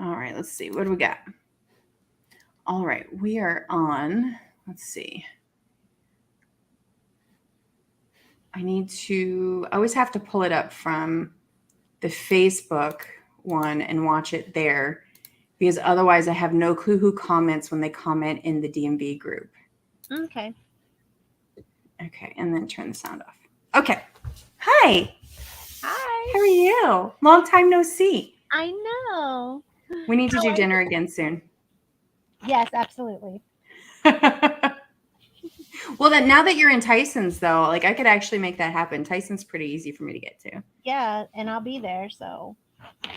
All right, let's see. What do we got? All right, we are on, let's see. I always have to pull it up from the Facebook one and watch it there because otherwise I have no clue who comments when they comment in the DMV group. Okay. Okay, and then turn the sound off. Okay. Hi. Hi. How are you? Long time no see. I know. We need to How do are dinner you? again soon. Yes, absolutely. Well, then now that you're in Tyson's, though, like I could actually make that happen. Tyson's pretty easy for me to get to. Yeah, and I'll be there, so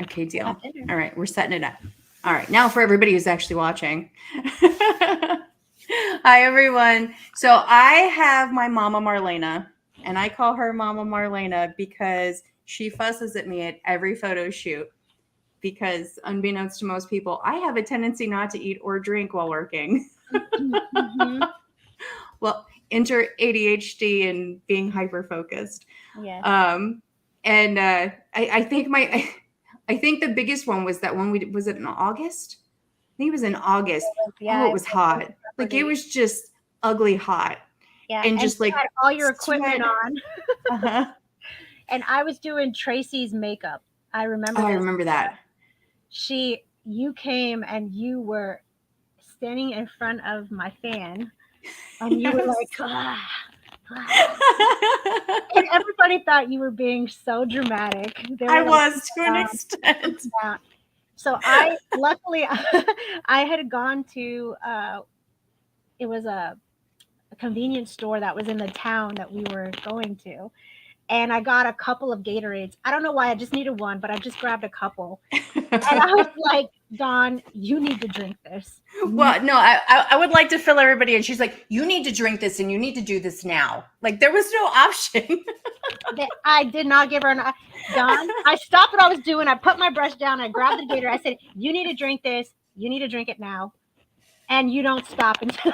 Okay, we'll deal. have dinner. All right, we're setting it up. All right, now for everybody who's actually watching. Hi, everyone. So I have my mama Marlena, and I call her Mama Marlena because she fusses at me at every photo shoot. Because unbeknownst to most people, I have a tendency not to eat or drink while working. Mm-hmm. Well, enter ADHD and being hyper focused. Yes. And I think I think the biggest one was that one was it in August? I think it was in August. Yeah, Oh, it was hot. Like it days. was just ugly hot. Yeah, And just you like had all your equipment sweat. on, Uh-huh. and I was doing Tracy's makeup. I remember Oh, I this. remember that. You came and you were standing in front of my fan, and you were Yes. like, ah, ah. And everybody thought you were being so dramatic. They I were like, was to an um, extent. yeah. So I luckily I had gone to it was a convenience store that was in the town that we were going to, and I got a couple of Gatorades. I don't know why, I just needed one, but I just grabbed a couple. And I was like, Dawn, you need to drink this. Well, no, I would like to fill everybody in. She's like, you need to drink this and you need to do this now. Like there was no option. I did not give her an Dawn. I stopped what I was doing. I put my brush down. I grabbed the Gator. I said, you need to drink this. You need to drink it now. And you don't stop until,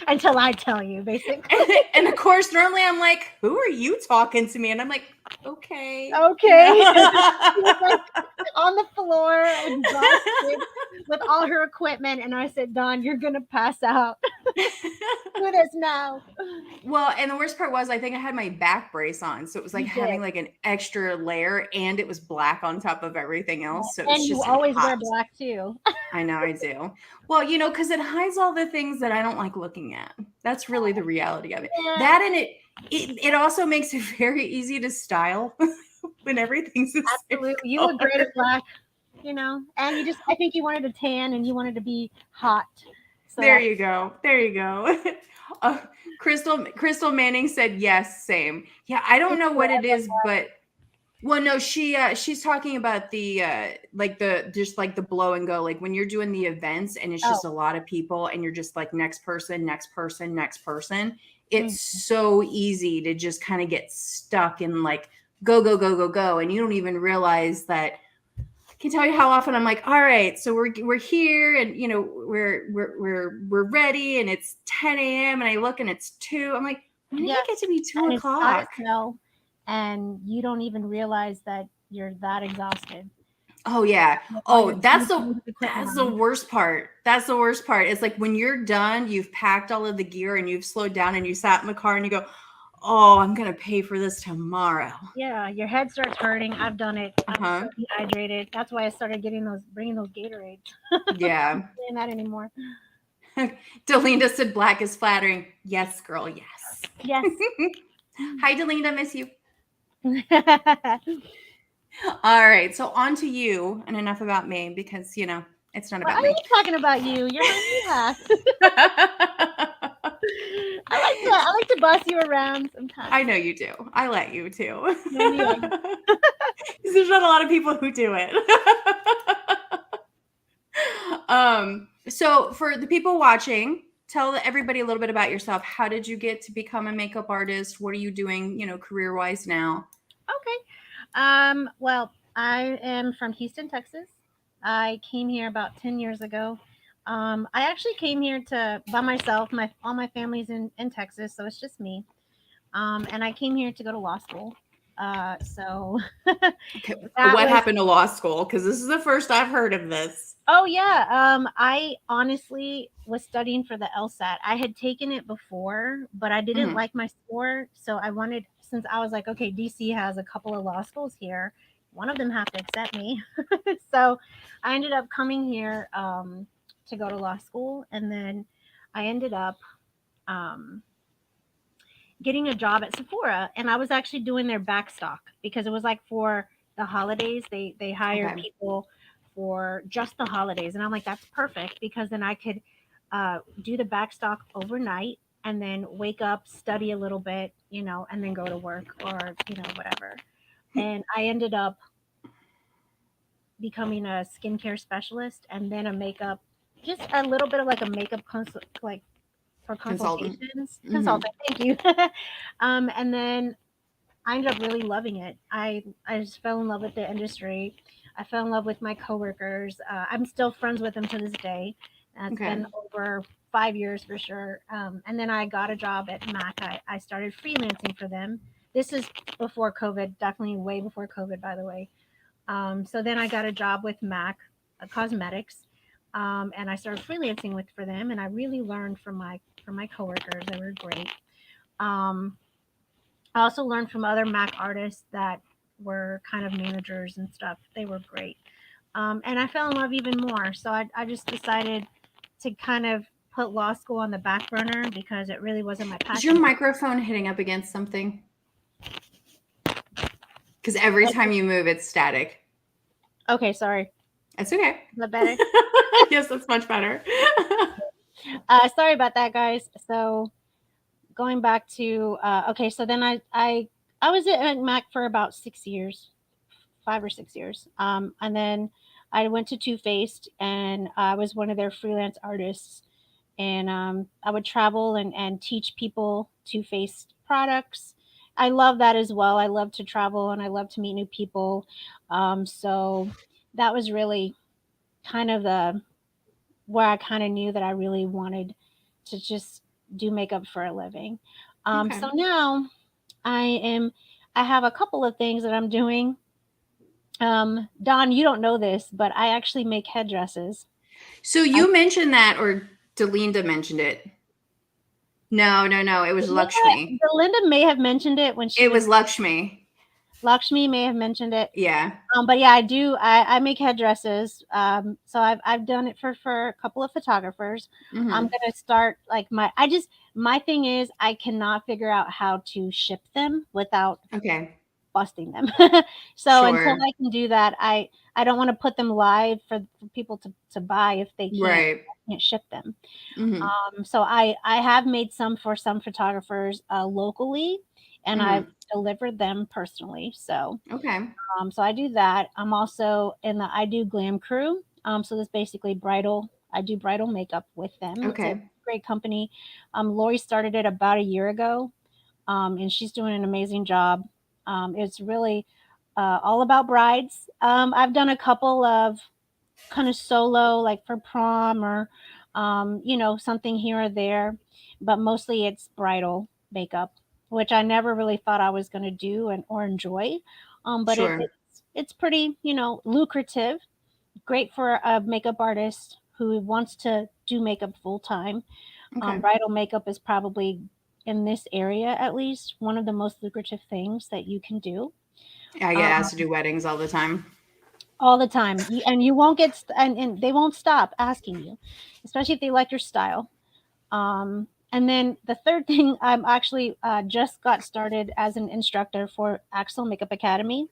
until I tell you, basically. And of course, normally I'm like, who are you talking to me? And I'm like, okay. Okay. She was like on the floor, exhausted, with all her equipment. And I said, Dawn, you're going to pass out. Do this now. Well, and the worst part was I think I had my back brace on. So it was like You having did. like an extra layer and it was black on top of everything else. So it was And you just always hot. wear black too. I know I do. Well, because it hides all the things that I don't like looking at. That's really the reality of it. Yeah. That and it also makes it very easy to style when everything's the same Absolutely. You color. look great at black, and I think you wanted to tan and you wanted to be hot. So There you go. There you go. uh, Crystal Manning said yes, same. Yeah, I don't know what it is, but well, no, she's talking about the like the just like the blow and go, like when you're doing the events and it's just a lot of people and you're just like next person, next person, next person. It's so easy to just kind of get stuck in like go go go go go, and you don't even realize that. I can tell you how often I'm like, all right, so we're here, and we're ready, and it's 10 a.m. and I look and it's 2. I'm like, when did it get to be 2 and it's hot o'clock? as hell, and you don't even realize that you're that exhausted. Oh yeah. All Oh, your that's equipment the on. worst part. That's the worst part. It's like when you're done, you've packed all of the gear and you've slowed down and you sat in the car and you go, "Oh, I'm gonna pay for this tomorrow." Yeah, your head starts hurting. I've done it. I'm Uh-huh. so dehydrated. That's why I started bringing those Gatorades. Yeah. Not doing that anymore. Delinda said black is flattering. Yes, girl, yes. Yes. Hi, Delinda, miss you. All right, so on to you, and enough about me because it's not Well, about I me. like talking about you. You're my Mia. I like to boss you around sometimes. I know you do. I let you too. Yeah. There's not a lot of people who do it. So for the people watching, tell everybody a little bit about yourself. How did you get to become a makeup artist? What are you doing, career-wise now? Okay. Well, I am from Houston, Texas. I came here about 10 years ago. I actually came here by myself. All my family's in Texas, so it's just me. And I came here to go to law school. So Okay. that What was happened to law school? Because this is the first I've heard of this. Oh yeah. I honestly was studying for the LSAT. I had taken it before, but I didn't Hmm. like my score, so I wanted, since I was like, okay, DC has a couple of law schools here. One of them have to accept me. So I ended up coming here to go to law school, and then I ended up um, getting a job at Sephora, and I was actually doing their backstock because it was like for the holidays. They hire Okay. people for just the holidays, and I'm like, that's perfect because then I could do the backstock overnight and then wake up, study a little bit, and then go to work or whatever. And I ended up becoming a skincare specialist and then a makeup, just a little bit of like a makeup like for Consultant. consultations, Hmm. consultant. Thank you. And then I ended up really loving it. I just fell in love with the industry. I fell in love with my coworkers. I'm still friends with them to this day. It's Okay. been over 5 years for sure. And then I got a job at Mac. I started freelancing for them. This is before COVID, definitely way before COVID, by the way. So then I got a job with Mac Cosmetics, and I started freelancing with for them. And I really learned from my coworkers. They were great. Um, I also learned from other Mac artists that were kind of managers and stuff. They were great. And I fell in love even more. So I just decided to kind of put law school on the back burner because it really wasn't my Is your passion. microphone hitting up against something? Because every Like, time you move, it's static. okay, sorry. That's okay. Is that better? Yes, that's much better. Sorry about that, guys. So going back to okay, so then I was at Mac for about 6 years, 5 or 6 years, and then I went to Two Faced, and I was one of their freelance artists, and I would travel and teach people Two Faced products. I love that as well. I love to travel and I love to meet new people. So that was really kind of the where I kind of knew that I really wanted to just do makeup for a living. Okay. So now I am, I have a couple of things that I'm doing. Don, you don't know this, but I actually make headdresses. So I, you mentioned that, or Delinda mentioned it. No, no, no. It was yeah, Lakshmi. Belinda may have mentioned it when she It was, was Lakshmi. Lakshmi may have mentioned it. Yeah. But yeah, I do. I make headdresses. So I've done it for a couple of photographers. I'm Hmm. gonna start like my thing is I cannot figure out how to ship them without Okay. busting them. So until Sure. I can do that, I don't want to put them live for people to buy if they Right. can't ship them. Hmm. So I have made some for some photographers locally, and I've Hmm. delivered them personally. Okay. So I do that. I'm also in the I do glam crew. So this basically bridal. I do bridal makeup with them. It's a Okay. great company. Lori started it about a year ago, and she's doing an amazing job. It's really all about brides. I've done a couple of kind of solo, like for prom or, something here or there, but mostly it's bridal makeup, which I never really thought I was going to do and or enjoy. But Sure. it's pretty, lucrative, great for a makeup artist who wants to do makeup full time. Okay. Bridal makeup is probably in this area at least one of the most lucrative things that you can do. I get Um, asked to do weddings all the time. all the time. And you won't get and they won't stop asking you, especially if they like your style. And then the third thing, I'm actually just got started as an instructor for Axel Makeup Academy.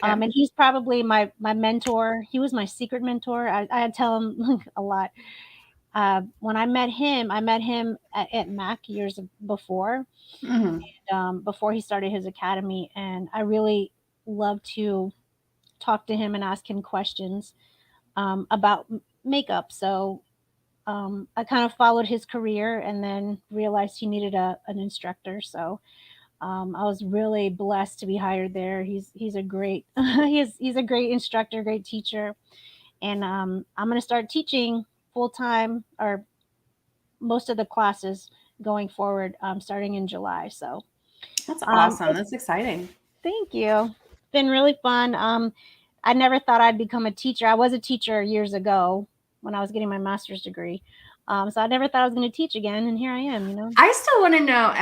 Okay. And he's probably my mentor. He was my secret mentor. I tell him a lot. When I met him at Mac years Hmm. before he started his academy, and I really love to talk to him and ask him questions about makeup. So I kind of followed his career and then realized he needed an instructor. So I was really blessed to be hired there. He's a great he's a great instructor, great teacher, and I'm gonna start teaching full time or most of the classes going forward, starting in July. That's awesome. It's That's exciting. thank you. It's been really fun. I never thought I'd become a teacher. I was a teacher years ago when I was getting my master's degree. So I never thought I was going to teach again, and here I am, you know. I still want to know,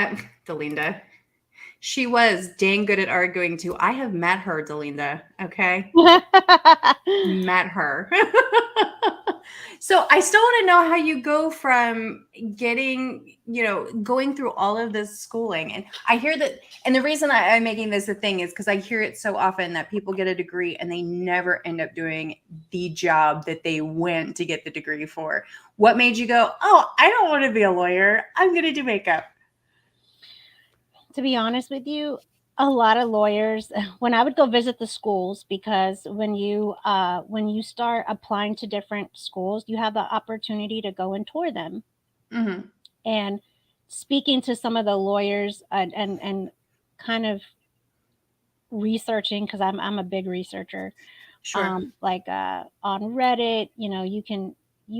Delinda. She was dang good at arguing too. I have met her, Delinda. Okay. Met her. So I still want to know how you go from getting, going through all of this schooling. And I hear that, and the reason I'm making this a thing is because I hear it so often that people get a degree and they never end up doing the job that they went to get the degree for. What made you go, oh, I don't want to be a lawyer. I'm going to do makeup? To be honest with you, a lot of lawyers, when I would go visit the schools, because when you start applying to different schools, you have the opportunity to go and tour them. Mm-hmm. And speaking to some of the lawyers and kind of researching, because I'm a big researcher. Sure. Like on Reddit, you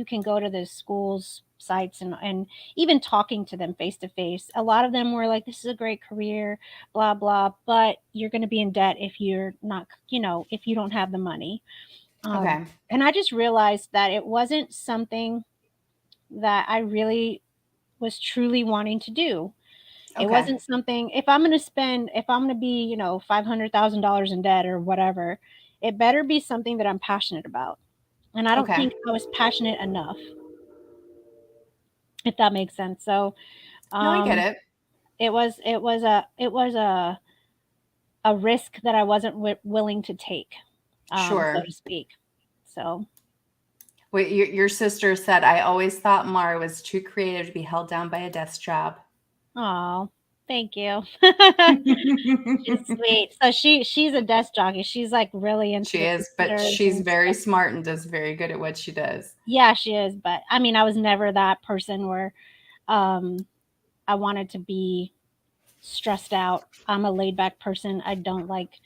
can go to the schools sites and even talking to them face to face. A lot of them were like, this is a great career, blah blah, but you're going to be in debt if you're not, if you don't have the money. Okay. And I just realized that it wasn't something that I really was truly wanting to do. It Okay. wasn't something, if I'm going to be, $500,000 in debt or whatever, it better be something that I'm passionate about. And I don't Okay. think I was passionate enough, if that makes sense. So, No, I get um, it. it was a risk that I wasn't willing to take, so Sure. to speak. So, Wait, your sister said, I always thought Mara was too creative to be held down by a desk job. oh, thank you. She's sweet. So she's a desk jockey. She's like really into She the is, but computers she's and very stuff. smart and does very good at what she does. Yeah, she is. But I mean, I was never that person where um, I wanted to be stressed out. I'm a laid back person. I don't like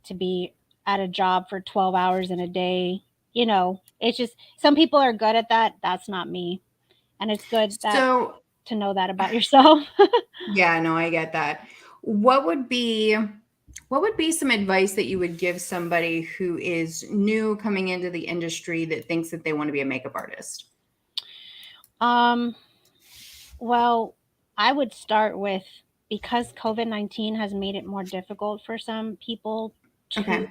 to be at a job for 12 hours in a day. It's just some people are good at that. That's not me. And it's good that So, to know that about yourself. yeah, no, I get that. What would be what would be some advice that you would give somebody who is new coming into the industry that thinks that they want to be a makeup artist? um, well, I would start with, because COVID-19 has made it more difficult for some people to Okay.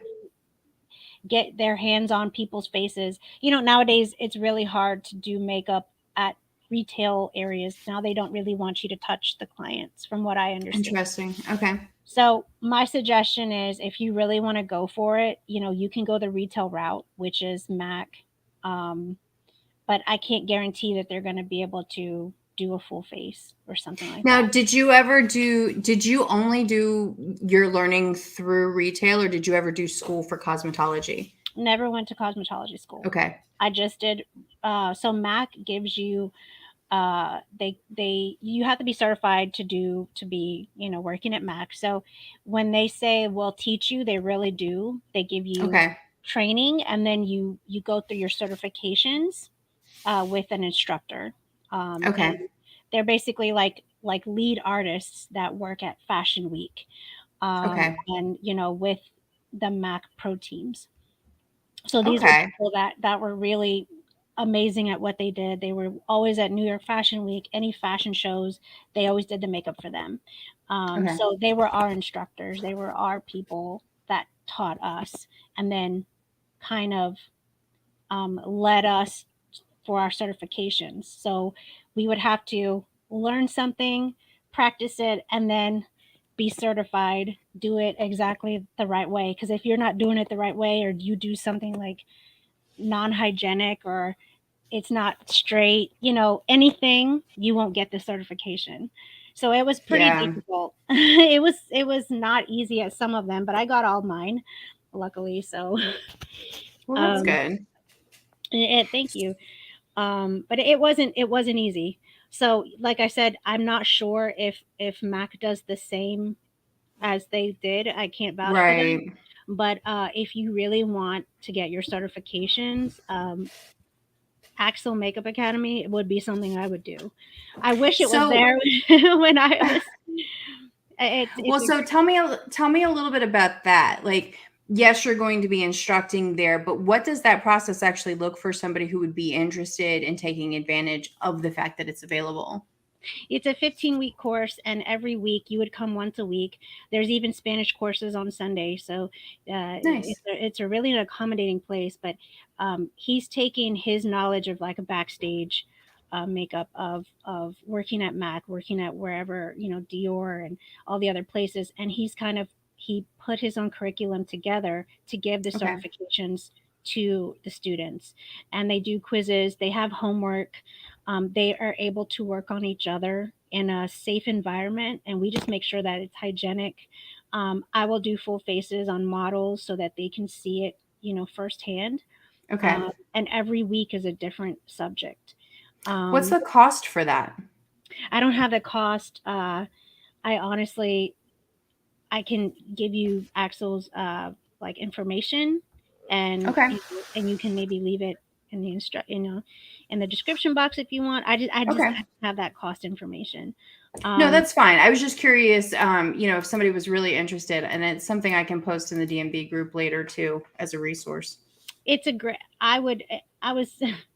get their hands on people's faces. Nowadays it's really hard to do makeup at retail areas. Now they don't really want you to touch the clients, from what I understand. Interesting. Okay. So my suggestion is, if you really want to go for it, you can go the retail route, which is Mac. Um, but I can't guarantee that they're going to be able to do a full face or something like Now, that. did you only do your learning through retail or did you ever do school for cosmetology? Never went to cosmetology school. Okay. I just did. So Mac gives you, they you have to be certified to be working at Mac. So when they say we'll teach you, they really do. They give you Okay. training, and then you go through your certifications with an instructor. And Okay. they're basically like lead artists that work at Fashion Week, Okay. and with the Mac Pro teams. So these were Okay. people that were really amazing at what they did. They were always at New York Fashion Week, any fashion shows. They always did the makeup for them. Okay. So they were our instructors. They were our people that taught us, and then kind of led us for our certifications. So we would have to learn something, practice it, and then be certified, do it exactly the right way. Because if you're not doing it the right way, or you do something like non hygienic, or it's not straight, anything, you won't get the certification. So it was pretty Yeah. difficult. It was not easy at some of them, but I got all mine, luckily. So Well, that's um, good. thank you. But it wasn't easy. So like I said, I'm not sure if Mac does the same as they did. I can't vouch for them. Right. But if you really want to get your certifications, Axel Makeup Academy would be something I would do. I wish it was So, there when I was. It's well, so tell me a little bit about that. Like, yes, you're going to be instructing there, but what does that process actually look for somebody who would be interested in taking advantage of the fact that it's available? It's a 15-week course, and every week you would come once a week. There's even Spanish courses on Sunday, so Nice. it's a really an accommodating place. But he's taking his knowledge of like a backstage makeup of working at Mac, working at wherever, Dior and all the other places, and he put his own curriculum together to give the Okay. certifications to the students, and they do quizzes, they have homework. They are able to work on each other in a safe environment, and we just make sure that it's hygienic. I will do full faces on models so that they can see it, firsthand. Okay. And every week is a different subject. What's Um, the cost for that? I don't have the cost. I honestly, I can give you Axel's like information, and Okay. and you can maybe leave it in the in the description box if you want. I just Okay. have that cost information. No, Um, that's fine. I was just curious, if somebody was really interested, and it's something I can post in the DMV group later too as a resource. it's a great. I was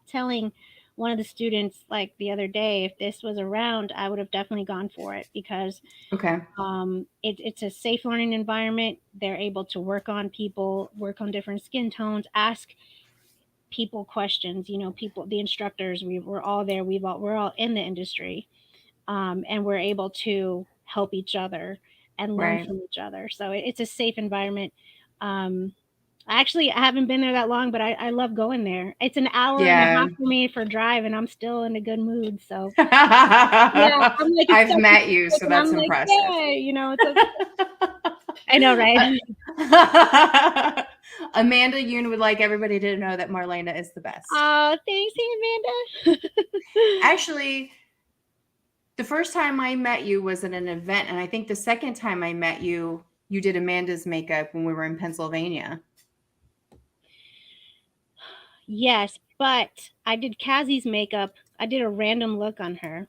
telling one of the students like the other day, if this was around, I would have definitely gone for it because Okay. it's a safe learning environment. They're able to work on people, work on different skin tones, ask people questions. People, the instructors, we're all there. We're all in the industry, and we're able to help each other and learn Right. from each other. So it's a safe environment. Um, Actually, I haven't been there that long, but I love going there. It's an hour and a Yeah. half for me for drive, and I'm still in a good mood. So yeah, I'm like it's I've such met you, so and I'm that's like, impressive. yeah, it's okay. I know, right? Amanda Yoon would like everybody to know that Marlena is the best. Oh, thanks, hey, Amanda. Actually, the first time I met you was at an event, and I think the second time I met you, you did Amanda's makeup when we were in Pennsylvania. Yes, but I did Cassie's makeup. I did a random look on her.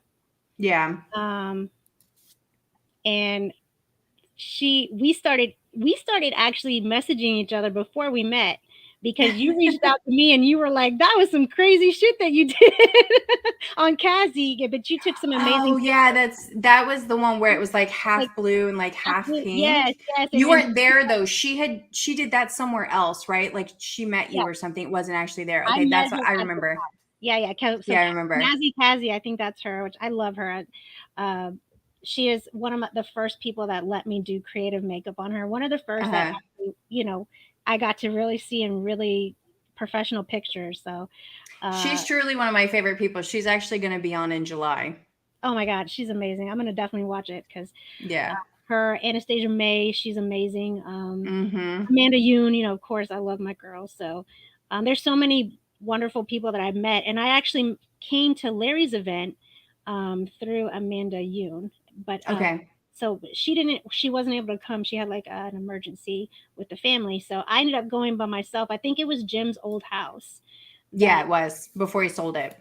Yeah. Um, and we started actually messaging each other before we met because you reached out to me and you were like, that was some crazy shit that you did on Cassie, but you took some amazing Oh yeah, pictures. that was the one where it was like Like, half blue and like half yes, pink. yes, You and weren't there though. She did that somewhere else, right? Like she met yeah, you or something. It wasn't actually there. I Okay, met that's what her I at the remember. yeah, yeah. So Yeah, I remember. Nazi Cassie, I think that's her, which I love her. Uh, she is one of the first people that let me do creative makeup on her. One of the first that Uh-huh. actually, I got to really see in really professional pictures. So, uh, She's truly one of my favorite people. She's actually going to be on in July. oh my God, she's amazing. I'm gonna definitely watch it because Yeah. her Anastasia May, she's amazing. Mm-hmm. Amanda Yoon, of course, I love my girl. So, there's so many wonderful people that I've met, and I actually came to Larry's event through Amanda Yoon, but Okay. so she wasn't able to come. She had like an emergency with the family, so I ended up going by myself. I think it was Jim's old house Yeah, that. it was before he sold it.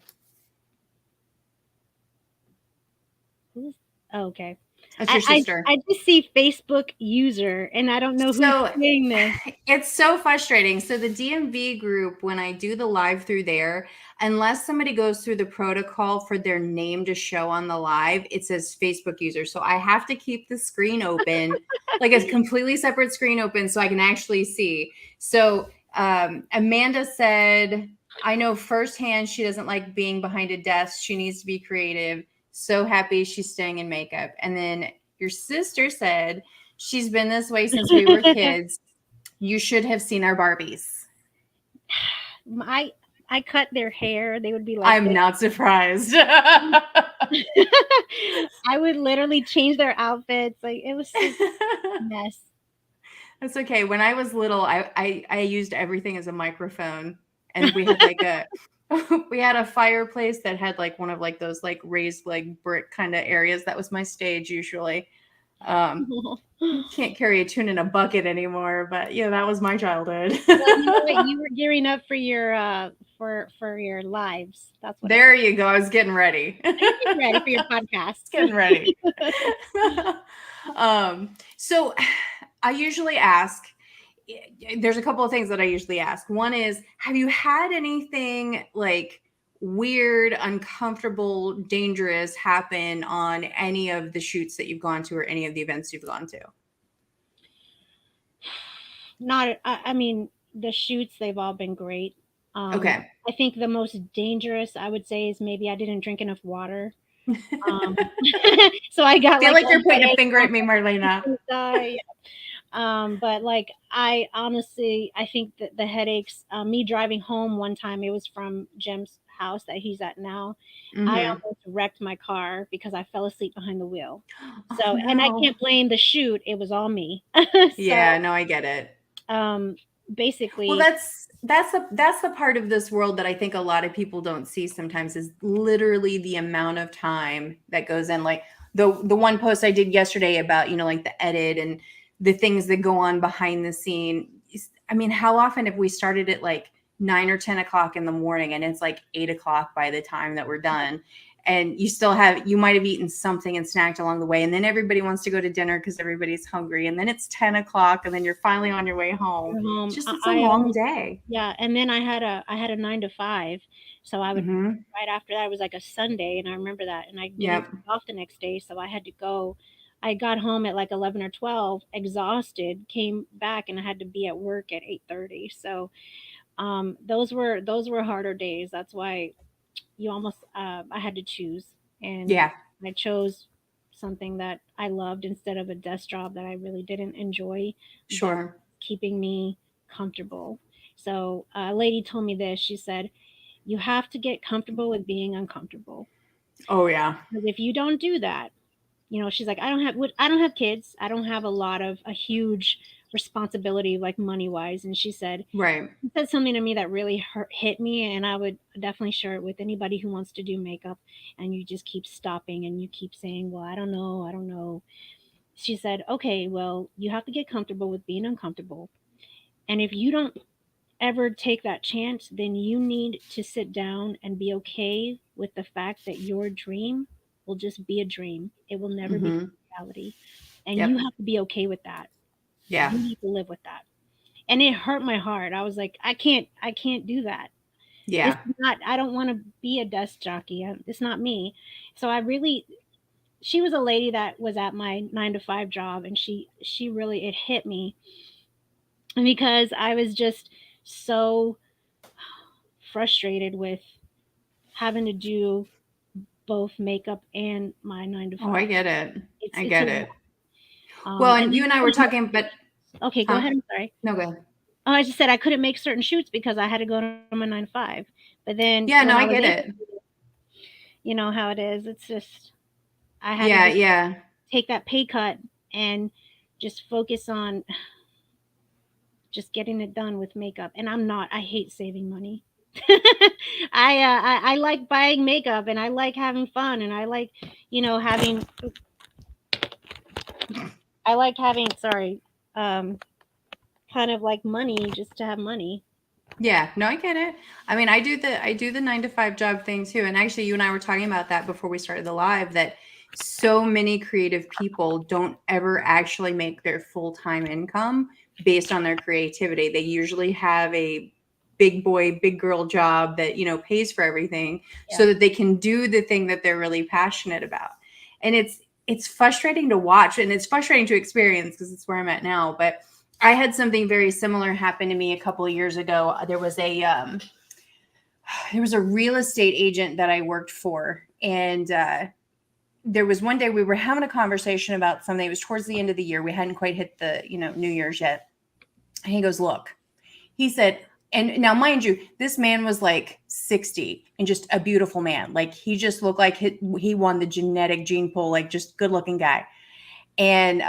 Who's, oh, okay. That's I, your I sister. I just see Facebook user, and I don't know who's So saying this. it's so frustrating. So the DMV group, when I do the live through there, unless somebody goes through the protocol for their name to show on the live, it says Facebook user. So I have to keep the screen open, like a completely separate screen open so I can actually see. So Amanda said, I know firsthand she doesn't like being behind a desk. She needs to be creative. So happy she's staying in makeup. And then your sister said, she's been this way since we were kids. You should have seen our Barbies. I I cut their hair. They would be like I'm this. not surprised. I would literally change their outfits. Like it was a mess. That's okay. When I was little, I used everything as a microphone, and we had like a we had a fireplace that had like one of like those like raised like brick kind of areas. That was my stage usually. Um, can't carry a tune in a bucket anymore, but yeah, that was my childhood. Well, you know what? You were gearing up for your for your lives. That's what it There was. you go. I was getting ready. You're getting ready for your podcast. Getting ready. So I usually ask there's a couple of things that I usually ask. One is, have you had anything like weird, uncomfortable, dangerous happen on any of the shoots that you've gone to or any of the events you've gone to? Not, I mean, the shoots, they've all been great. Okay. I think the most dangerous, I would say, is maybe I didn't drink enough water. Um, so I got Feel like like you're a pointing a headache. finger at me, Marlena. But like I honestly, I think that the headaches, me driving home one time, it was from Jim's house that he's at now. I Mm-hmm. almost wrecked my car because I fell asleep behind the wheel. Oh So, and I no. can't blame the shoot; it was all me. So, Yeah, no, I get it. um, Well, basically, that's the part of this world that I think a lot of people don't see sometimes is literally the amount of time that goes in. Like the one post I did yesterday about, like the edit and the things that go on behind the scene. I mean, how often have we started at like 9 or 10 o'clock in the morning and it's like 8 o'clock by the time that we're done? And you might have eaten something and snacked along the way. And then everybody wants to go to dinner because everybody's hungry. And then it's 10 o'clock and then you're finally on your way home. home, It's a I long almost, day. yeah. And then I had a 9 to 5, so I would, Mm-hmm. right after that, it was like a Sunday, and I remember that, and I didn't Yep. get off the next day, so I had to go. I got home at like 11 or 12, exhausted, came back, and I had to be at work at 8:30. So those were harder days. That's why you almost I had to choose, and Yeah. I chose something that I loved instead of a desk job that I really didn't enjoy, but Sure. keeping me comfortable. So a lady told me this. She said, "You have to get comfortable with being uncomfortable. Oh yeah. Because if you don't do that, she's like, I don't have kids. I don't have a huge responsibility like money wise." And Right. she said something to me that really hit me, and I would definitely share it with anybody who wants to do makeup. And you just keep stopping and you keep saying, "Well, I don't know, I don't know." She said, "Okay, well, you have to get comfortable with being uncomfortable. And if you don't ever take that chance, then you need to sit down and be okay with the fact that your dream will just be a dream. It will never become Mm-hmm. reality. And you Yep. have to be okay with that. Yeah. You need to live with that." And it hurt my heart. I was like, I can't do that. This Yeah. is not, I don't want to be a desk jockey. It's not me. So she was a lady that was at my 9 to 5 job, and she really, it hit me because I was just so frustrated with having to do both makeup and my nine to Oh, I five. get it. I It's a get lot. it. Well, And and I you and I were couldn't make talking, but shoots. Okay, go huh? ahead. I'm sorry. No, go ahead. Oh, I just said I couldn't make certain shoots because I had to go to my 9 to 5. But then Yeah, when no, I I was get able, it. you know how it is. It's just I had to Yeah, just yeah. take that pay cut and just focus on just getting it done with makeup. And I'm not. I hate saving money. I like buying makeup, and I like having fun, and I like, having, sorry, um kind of like money, just to have money. Yeah, no, I get it. I mean, I do the 9 to 5 job thing too. And actually, you and I were talking about that before we started the live, that so many creative people don't ever actually make their full-time income based on their creativity. They usually have a big boy, big girl job that, pays for everything Yeah. so that they can do the thing that they're really passionate about. And it's frustrating to watch and it's frustrating to experience because it's where I'm at now, but I had something very similar happen to me a couple of years ago. There was a real estate agent that I worked for, and there was one day we were having a conversation about something. It was towards the end of the year. We hadn't quite hit the New Year's yet. And he goes, "Look," he said, and now mind you, this man was like 60 and just a beautiful man. Like he just looked like he won the genetic gene pool. Like just good looking guy, and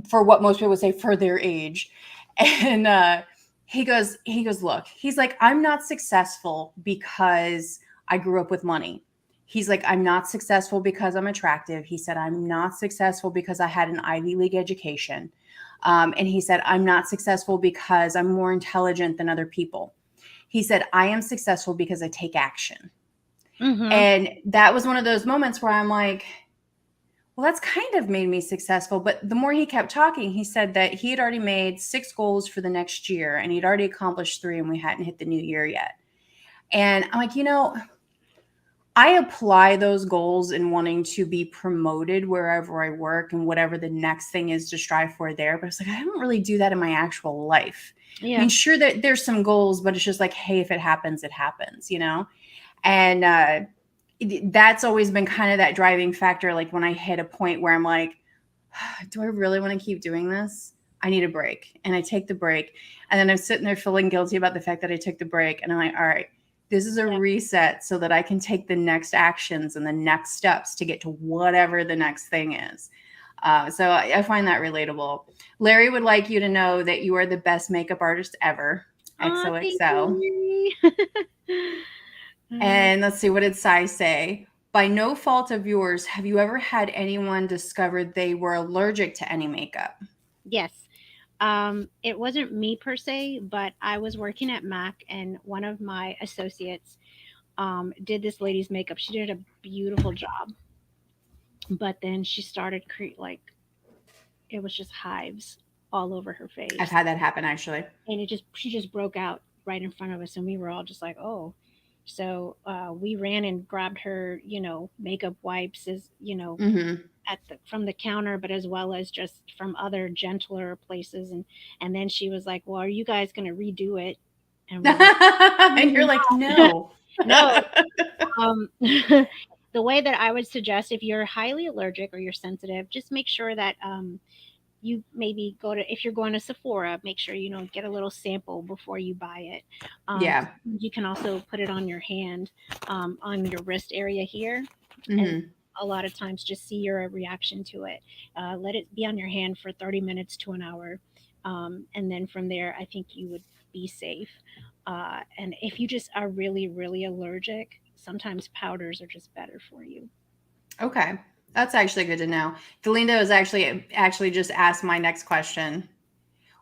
for what most people would say for their age. And he goes, "Look," he's like, "I'm not successful because I grew up with money." He's like, "I'm not successful because I'm attractive." He said, "I'm not successful because I had an Ivy League education." And he said, "I'm not successful because I'm more intelligent than other people." He said, "I am successful because I take action." Mm-hmm. And that was one of those moments where I'm like, Well, that's kind of made me successful. But the more he kept talking, he said that he had already made 6 goals for the next year and he'd already accomplished 3 and we hadn't hit the new year yet. And I'm like, I apply those goals in wanting to be promoted wherever I work and whatever the next thing is to strive for there. But it's like, I don't really do that in my actual life. I Yeah. mean, sure that there's some goals, but it's just like, hey, if it happens, it happens. And that's always been kind of that driving factor. Like when I hit a point where I'm like, do I really want to keep doing this? I need a break. And I take the break. And then I'm sitting there feeling guilty about the fact that I took the break. And I'm like, all right, this is a Yeah. reset so that I can take the next actions and the next steps to get to whatever the next thing is. So I find that relatable. Larry would like you to know that you are the best makeup artist ever. Oh, thank XOXO. you, Mary. And let's see, what did Sai say? By no fault of yours, have you ever had anyone discover they were allergic to any makeup? Yes. It wasn't me per se, but I was working at Mac, and one of my associates did this lady's makeup. She did a beautiful job, but then she started like it was just hives all over her I've face, had that happen actually. and she just broke out right in front of us, and we were all just like, oh. So we ran and grabbed her, makeup wipes, as Hmm. at from the counter, but as well as just from other gentler places. And then she was like, "Well, are you guys going to redo it?" And we're like, And you're like, no. "No." Um, the way that I would suggest, if you're highly allergic or you're sensitive, just make sure that you maybe go to, if you're going to Sephora, make sure get a little sample before you buy it. Um, Yeah. you can also put it on your hand, on your wrist area here, and Hmm. a lot of times just see your reaction to it. Let it be on your hand for 30 minutes to an hour, and then from there, I think you would be safe. And if you just are really, really allergic, sometimes powders are just better for you. Okay. That's actually good to know. Delinda is actually just asked my next question.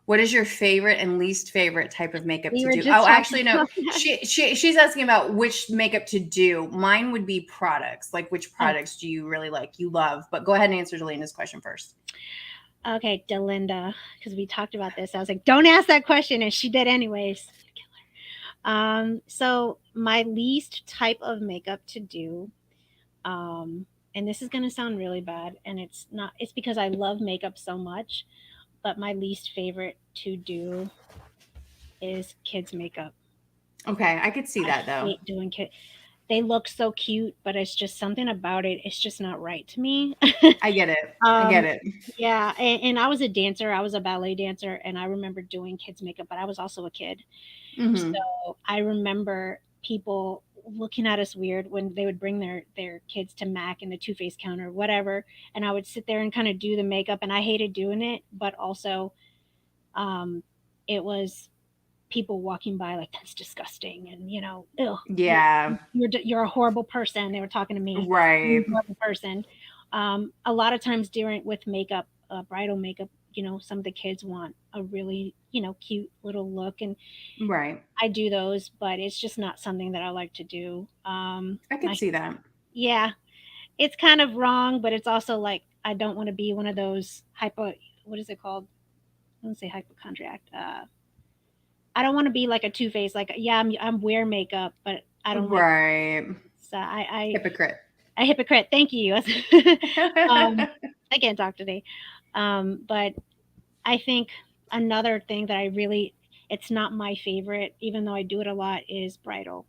What is your favorite and least favorite type of makeup We to were do? just Oh, talking actually, no. about that. She's asking about which makeup to do. Mine would be products. Like which Oh, products do you really like? You love. But go ahead and answer Delinda's question first. okay, Delinda, because we talked about this. I was like, don't ask that question, and she did anyways. So my least type of makeup to do, um, and this is gonna sound really bad, and it's not. It's because I love makeup so much, but my least favorite to do is kids makeup. Okay, I could see I that though. hate doing kid. They look so cute, but it's just something about it. It's just not right to me. I get it. I get um, it. yeah, and I was a dancer. I was a ballet dancer, and I remember doing kids makeup, but I was also a kid. Hmm. So I remember people looking at us weird when they would bring their kids to Mac and the Too Faced counter, whatever, and I would sit there and kind of do the makeup, and I hated doing it, but also, um, it was people walking by like that's disgusting, and ugh, Yeah. you're a horrible person. They were talking to me, you're Right. a horrible person. A lot of times during with makeup, bridal makeup, some of the kids want a really cute little look, and Right. I do those, but it's just not something that I like to do. I could My see that. Yeah, it's kind of wrong, but it's also like I don't want to be one of those hypo. What is it called? I don't say hypochondriac. I don't want to be like a two face. Like, yeah, I'm wear makeup, but I don't like. Right. So Hypocrite. I hypocrite. Thank you. I can't talk today. But I think another thing that I really, it's not my favorite, even though I do it a lot, is bridal.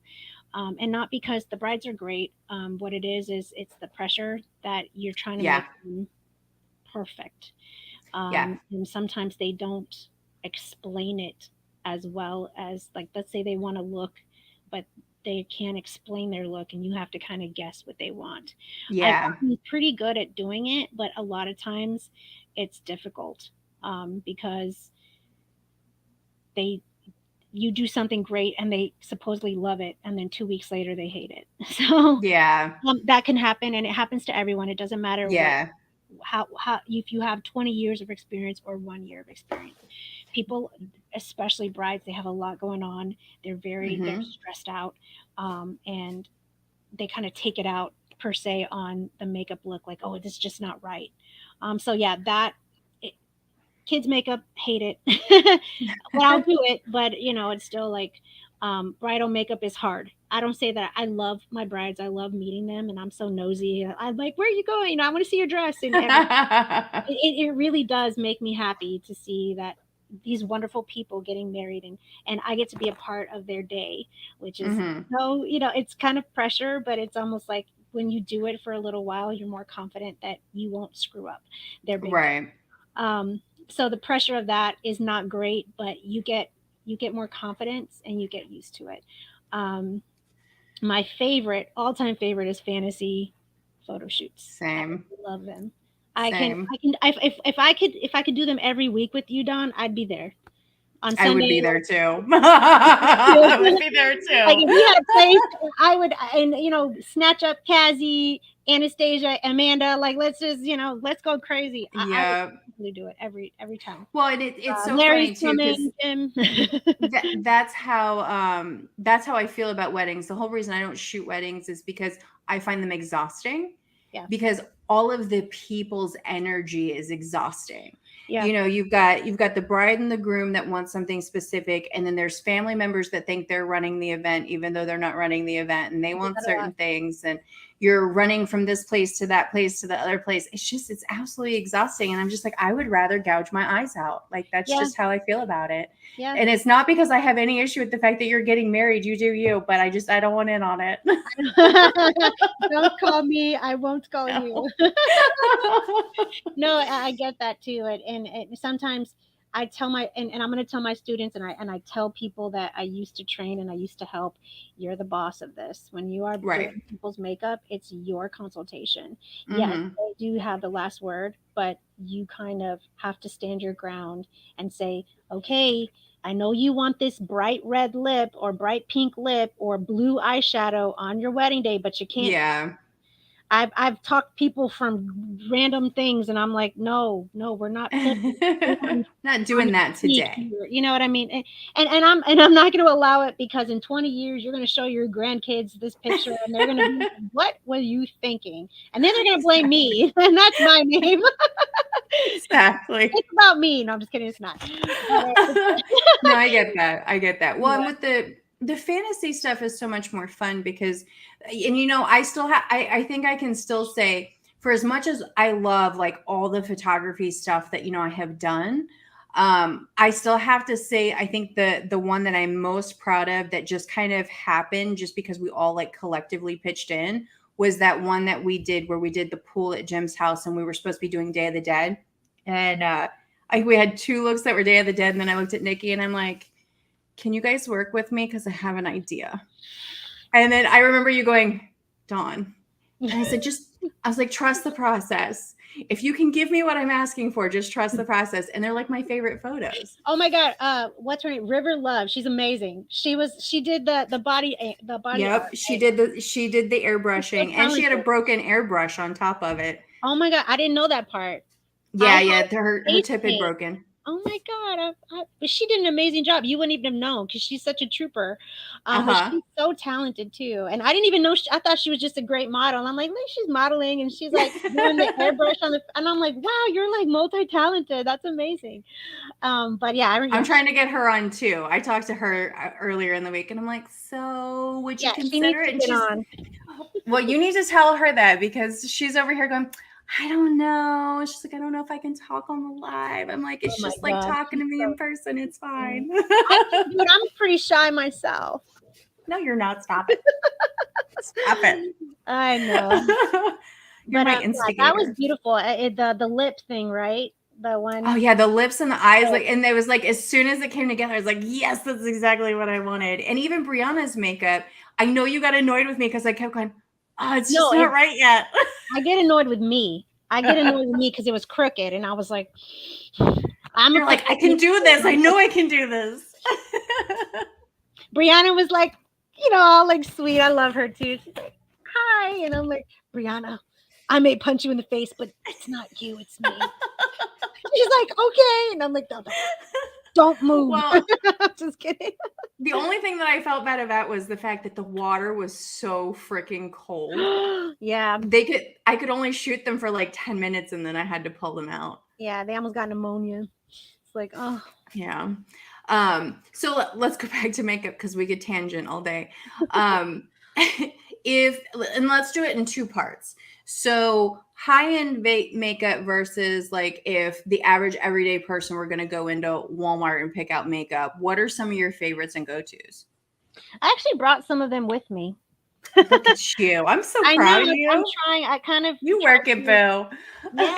And not because the brides are great. What it is it's the pressure that you're trying to Yeah. make them perfect. Yeah. And sometimes they don't explain it as well as, like, let's say they want to look, but they can't explain their look, and you have to kind of guess what they want. I've Yeah. gotten pretty good at doing it, but a lot of times it's difficult, because they you do something great and they supposedly love it, and then 2 weeks later they hate it. So Yeah. that can happen, and it happens to everyone. It doesn't matter what Yeah. how if you have 20 years of experience or 1 year of experience. People, especially brides, they have a lot going on. They're Hmm. stressed out, and they kind of take it out per se on the makeup look, like, oh, this is just not right. So yeah, that it, kids makeup, hate it. But I'll do it. But it's still like, bridal makeup is hard. I don't say that I love my brides. I love meeting them, and I'm so nosy. I'm like, where are you going? I want to see your dress, and it really does make me happy to see that these wonderful people getting married, and I get to be a part of their day, which is Hmm. so it's kind of pressure, but it's almost like when you do it for a little while, you're more confident that you won't screw up their big day. Right. Um, so the pressure of that is not great, but you get more confidence and you get used to it. Um, my favorite, all-time favorite, is fantasy photo shoots. I Same. love them. Same. If I could do them every week with you, Don, I'd be there on I would Sunday. be there too. I would be there Like too. if we had a place, I would, and snatch up Cassie, Anastasia, Amanda. Like let's go crazy. I would Yeah. totally do it every time. Well, and it's so Larry's funny too, because coming, Jim. that's how I feel about weddings. The whole reason I don't shoot weddings is because I find them exhausting, Yeah, because all of the people's energy is exhausting. yeah, You've got the bride and the groom that want something specific, and then there's family members that think they're running the event even though they're not running the event, and they I do want that a lot. certain things, and you're running from this place to that place to the other place. It's absolutely exhausting, and I'm just like, I would rather gouge my eyes out. Like, that's Yeah, just how I feel about it. yeah. And it's not because I have any issue with the fact that you're getting married. You do you, but I don't want in on it. Don't call me. I won't call you. No. No, I get that too, and sometimes I tell and I'm going to tell my students, and I tell people that I used to train and I used to help. You're the boss of this. When you are doing Right. people's makeup, it's your consultation. Yes, Hmm. they do have the last word, but you kind of have to stand your ground and say, okay, I know you want this bright red lip or bright pink lip or blue eyeshadow on your wedding day, but you can't. Yeah. I've talked people from random things, and I'm like, no, no, we're not putting Not on doing your that cheek today. here. You know what I mean? And I'm not going to allow it, because in 20 years you're going to show your grandkids this picture, and they're going to be like, what were you thinking? And then they're going to blame me, and that's my name. Exactly. It's about me. No, I'm just kidding. It's not. But No, I get that. I get that. Well, and yeah, with the fantasy stuff is so much more fun because, and I still have, I think I can still say, for as much as I love like all the photography stuff that I have done, I still have to say, I think the one that I'm most proud of that just kind of happened just because we all like collectively pitched in was that one that we did where we did the pool at Jim's house, and we were supposed to be doing Day of the Dead. And we had two looks that were Day of the Dead, and then I looked at Nikki and I'm like, can you guys work with me? Because I have an idea. And then I remember you going, Dawn. And I was like, trust the process. If you can give me what I'm asking for, just trust the process. And they're like my favorite photos. oh my God, what's her name? River Love. She's amazing. She did the body art. Yep. She did the She's so airbrushing, and she had a talented. broken airbrush on top of it. Oh my God, I didn't know that part. I Yeah, had yeah. Her face tip had paint. broken. Oh my God, but she did an amazing job. You wouldn't even have known, because she's such a trooper. But Uh-huh. she's so talented too. And I didn't even know. I thought she was just a great model. And I'm like, look, she's modeling, and she's like doing the airbrush on the. And I'm like, wow, you're like multi-talented. That's amazing. But yeah, I'm yeah, trying to get her on too. I talked to her earlier in the week, and I'm like, so would you yeah, she needs consider to it? And get she's, on. well, you need to tell her that, because she's over here going, I don't know. She's like, I don't know if I can talk on the live. I'm like, Oh it's my just like God, talking she's to me so in person. It's funny. fine. Dude, I'm pretty shy myself. No, you're not. Stop it. Stop it. I know. You're But my yeah, that was instigator. beautiful. The lip thing, right? The Oh one. yeah, the lips and the eyes, Oh, like, and it was like as soon as it came together, I was like, yes, that's exactly what I wanted. And even Brianna's makeup, I know you got annoyed with me because I kept going, oh, it's just no, not right yet. I get annoyed with me. I get annoyed with me because it was crooked, and I was like, I'm a You're like, I can perfectionist. do this. I know I can do this. Brianna was like, all like sweet. I love her too. She's like, hi, and I'm like, Brianna, I may punch you in the face, but it's not you, it's me. She's like, okay, and I'm like, no, no. Don't move. Well, Just kidding. the only thing that I felt bad about was the fact that the water was so freaking cold. Yeah. I could only shoot them for like 10 minutes and then I had to pull them out. Yeah, they almost got pneumonia. It's like, oh. Yeah. So let's go back to makeup because we could tangent all day. And let's do it in two parts. So high-end makeup versus like if the average everyday person were going to go into Walmart and pick out makeup, what are some of your favorites and go-tos? I actually brought some of them with me. Look at you. I'm so I know. proud of I'm you. trying. I kind of You try work it, to. Boo. Yeah.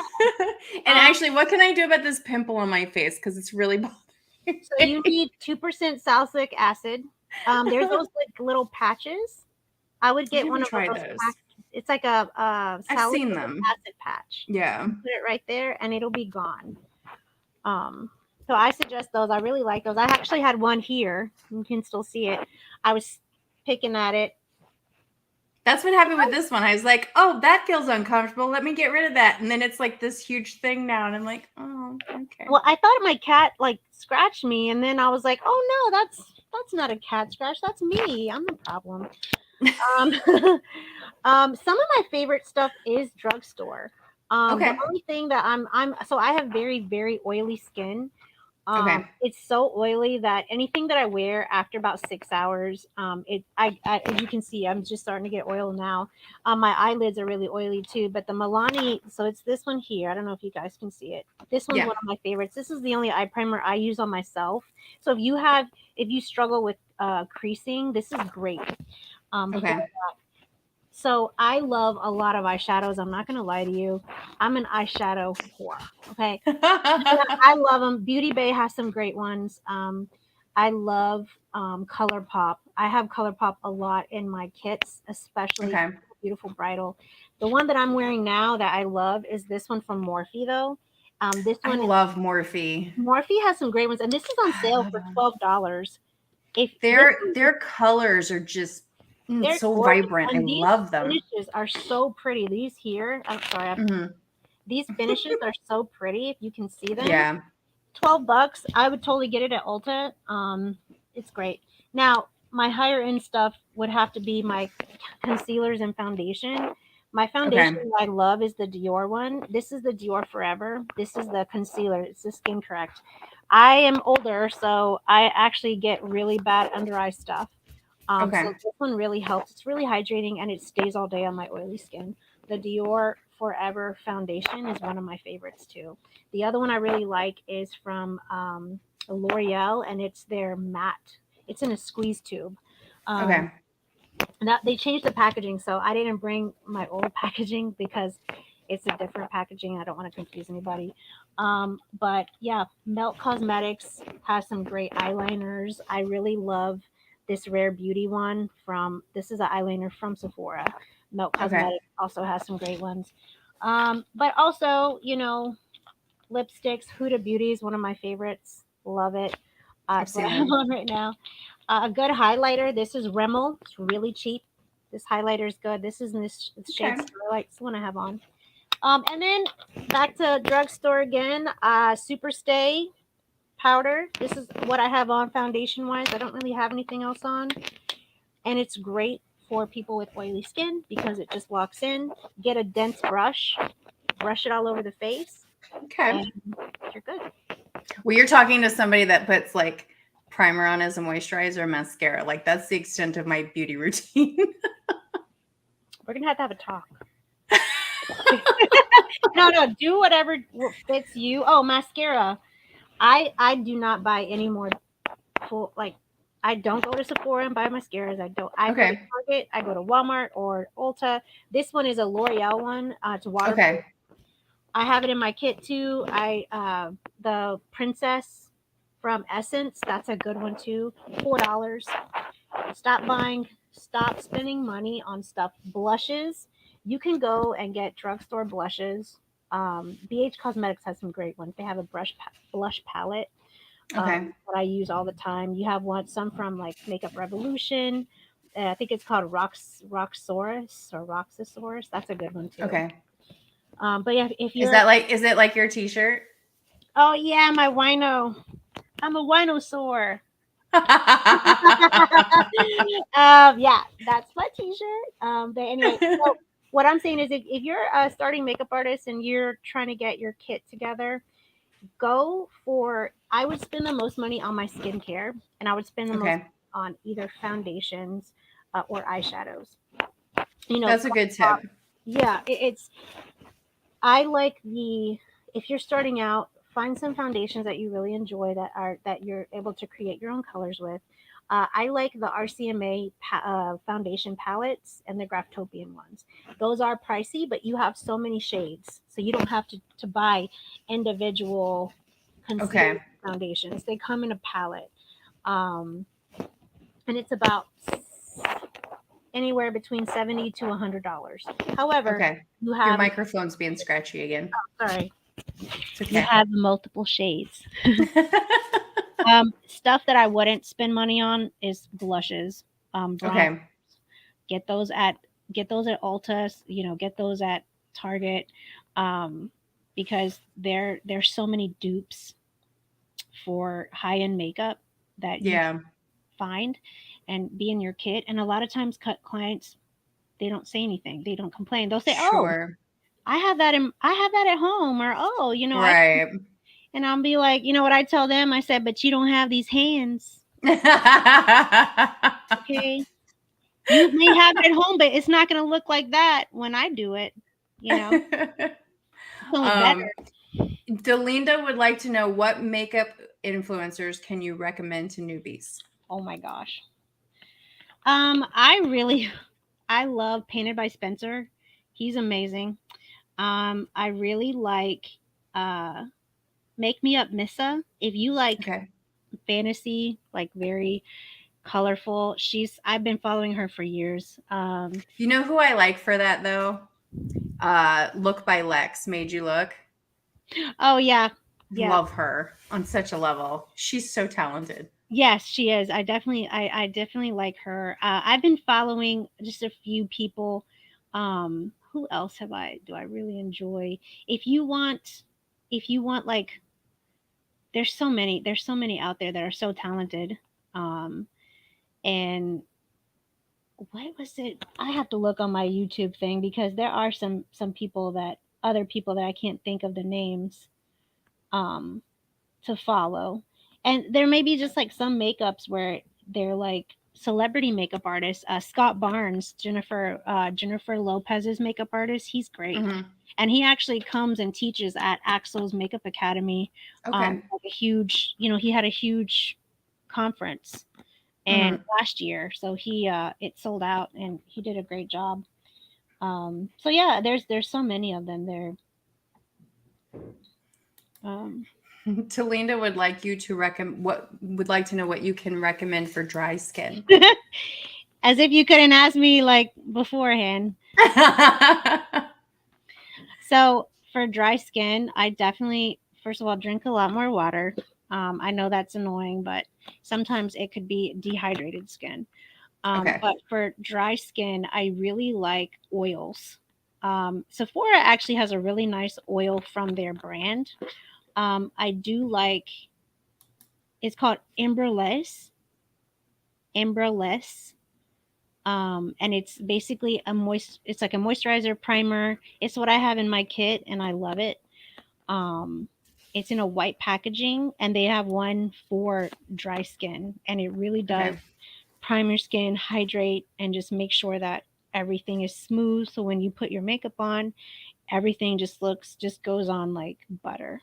And actually, what can I do about this pimple on my face? Because it's really bothering So you me. need 2% salicylic acid. There's those like little patches. I would I get never one of tried those those. packs. It's like a I've seen salicylic them. acid patch. Yeah. You put it right there, and it'll be gone. Um, so I suggest those. I really like those. I actually had one here. You can still see it. I was picking at it. That's what happened with this one. I was like, oh, that feels uncomfortable. Let me get rid of that. And then it's like this huge thing now. And I'm like, oh, okay. Well, I thought my cat like scratched me, and then I was like, oh no, that's not a cat scratch. That's me. I'm the problem. Um, some of my favorite stuff is drugstore. The Okay. only thing that I'm so I have very oily skin. Okay. It's so oily that anything that I wear after about 6 hours, as you can see, I'm just starting to get oil now. My eyelids are really oily too. But the Milani, so it's this one here. I don't know if you guys can see it. This one's Yeah. one of my favorites. This is the only eye primer I use on myself. So if you struggle with creasing, this is great. Okay. So I love a lot of eyeshadows. I'm not gonna lie to you. I'm an eyeshadow whore. Okay. Yeah, I love them. Beauty Bay has some great ones. I love ColourPop. I have ColourPop a lot in my kits, especially Okay. Beautiful Bridal. The one that I'm wearing now that I love is this one from Morphe though. This I one is love Morphe. Morphe has some great ones, and this is on I sale love for them. $12. If this Their colors are just they're so gorgeous, vibrant. I and these love them. finishes are so pretty. These here, I'm sorry, Hmm. these finishes are so pretty. If you can see them, Yeah. $12. I would totally get it at Ulta. It's great. Now, my higher end stuff would have to be my concealers and foundation. My foundation Okay. that I love is the Dior one. This is the Dior Forever. This is the concealer. It's the Skin Correct. I am older, so I actually get really bad under eye stuff. Okay. So this one really helps. It's really hydrating and it stays all day on my oily skin. The Dior Forever foundation is one of my favorites too. The other one I really like is from L'Oreal, and it's their matte. It's in a squeeze tube. Um, Okay. that they changed the packaging, so I didn't bring my old packaging because it's a different packaging. I don't want to confuse anybody. But yeah, Melt Cosmetics has some great eyeliners. I really love this Rare Beauty one from. This is an eyeliner from Sephora. Melt Okay. Cosmetics also has some great ones. But also, lipsticks. Huda Beauty is one of my favorites. Love it. I've It's what seen I have them. on right now. A good highlighter. This is Rimmel. It's really cheap. This highlighter is good. This is in this shade Okay. Starlight. It's the one I have on. And then back to drugstore again. Superstay powder. This is what I have on foundation wise. I don't really have anything else on, and it's great for people with oily skin because it just locks in. Get a dense brush, brush it all over the face, Okay. and you're good. Well, you're talking to somebody that puts like primer on as a moisturizer, mascara. Like that's the extent of my beauty routine. We're gonna have to have a talk. No, do whatever fits you. Oh, mascara. I do not buy any more full like I don't go to Sephora and buy mascaras. I go to Okay. Target, I go to Walmart or Ulta. This one is a L'Oreal one. It's waterproof. Okay. I have it in my kit too. The Princess from Essence, that's a good one too. $4. Stop spending money on stuff. Blushes, you can go and get drugstore blushes. BH Cosmetics has some great ones. They have a blush palette Okay. that I use all the time. You have some from like Makeup Revolution. I think it's called Roxasaurus or Roxasaurus. That's a good one too. Okay. But yeah, if Is you're that like is it like your t-shirt? oh yeah, my wino. I'm a winosaur. Yeah, that's my T-shirt. But anyway, so what I'm saying is, if you're a starting makeup artist and you're trying to get your kit together, go for. I would spend the most money on my skincare, and I would spend the most Okay. on either foundations or eyeshadows. You know, That's a good tip. yeah, it's I like the if you're starting out, find some foundations that you really enjoy that you're able to create your own colors with. I like the RCMA foundation palettes and the Graftopian ones. Those are pricey, but you have so many shades, so you don't have to buy individual concealer Okay. foundations. They come in a palette, um, and it's about anywhere between $70 to $100. However, Okay. you Your have microphone's being scratchy again. sorry, It's you okay. have multiple shades. Stuff that I wouldn't spend money on is blushes, brown. Okay. Get those at get those at Ulta. You know, get those at Target, um, because there's so many dupes for high end makeup that you Yeah. find and be in your kit. And a lot of times, cut clients they don't say anything. They don't complain. They'll say, "Oh, Sure. I have that at home," or "Oh, I." Right. And I'll be like, you know what I tell them? I said, "But you don't have these hands, okay? You may have it at home, but it's not going to look like that when I do it. You know, it's only um, better." Delinda would like to know what makeup influencers can you recommend to newbies? Oh my gosh. I really, I love Painted by Spencer. He's amazing. I really like uh, Make Me Up Missa. If you like Okay. fantasy, like very colorful, I've been following her for years. You know who I like for that though? Look by Lex, Made You Look. Oh yeah, yeah. Love her on such a level. She's so talented. Yes, she is. I definitely like her. I've been following just a few people. Who else do I really enjoy? If you want, if you want like, there's so many out there that are so talented. Um, and what was it? I have to look on my YouTube thing because there are some people that other people that I can't think of the names. Um, to follow. And there may be just like some makeups where they're like celebrity makeup artists. Scott Barnes, Jennifer Lopez's makeup artist, he's great. Hmm. And he actually comes and teaches at Axel's Makeup Academy. Okay. Like a huge, he had a huge conference and Hmm. last year, so he it sold out and he did a great job. So yeah, there's so many of them there. Um, Delinda would like you to recommend what would like to know what you can recommend for dry skin. as if you couldn't ask me like beforehand. So for dry skin, I definitely, first of all, drink a lot more water. I know that's annoying, but sometimes it could be dehydrated skin. Okay. But for dry skin, I really like oils. Sephora actually has a really nice oil from their brand. I do like, it's called Amberless. And it's basically it's like a moisturizer primer. It's what I have in my kit and I love it. Um, it's in a white packaging and they have one for dry skin and it really does Okay. prime your skin, hydrate, and just make sure that everything is smooth. So when you put your makeup on, everything just goes on like butter.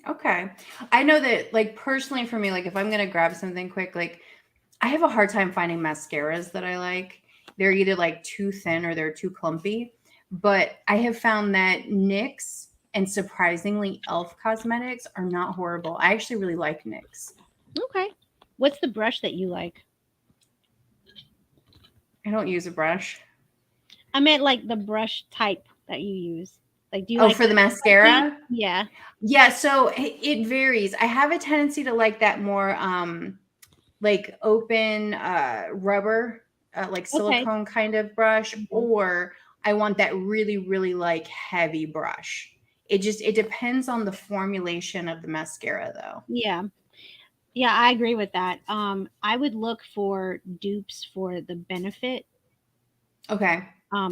Okay. I know that like personally for me, like if I'm gonna grab something quick, like I have a hard time finding mascaras that I like. They're either like too thin or they're too clumpy. But I have found that NYX and surprisingly e.l.f. Cosmetics are not horrible. I actually really like NYX. Okay. What's the brush that you like? I don't use a brush. I meant like the brush type that you use. Like, do you Oh, like for the the mascara? yeah. Yeah, so it varies. I have a tendency to like that more like open rubber, like Okay. silicone kind of brush, Mhm. or I want that really, really like heavy brush. It depends on the formulation of the mascara though. Yeah. Yeah, I agree with that. I would look for dupes for the Benefit. Okay.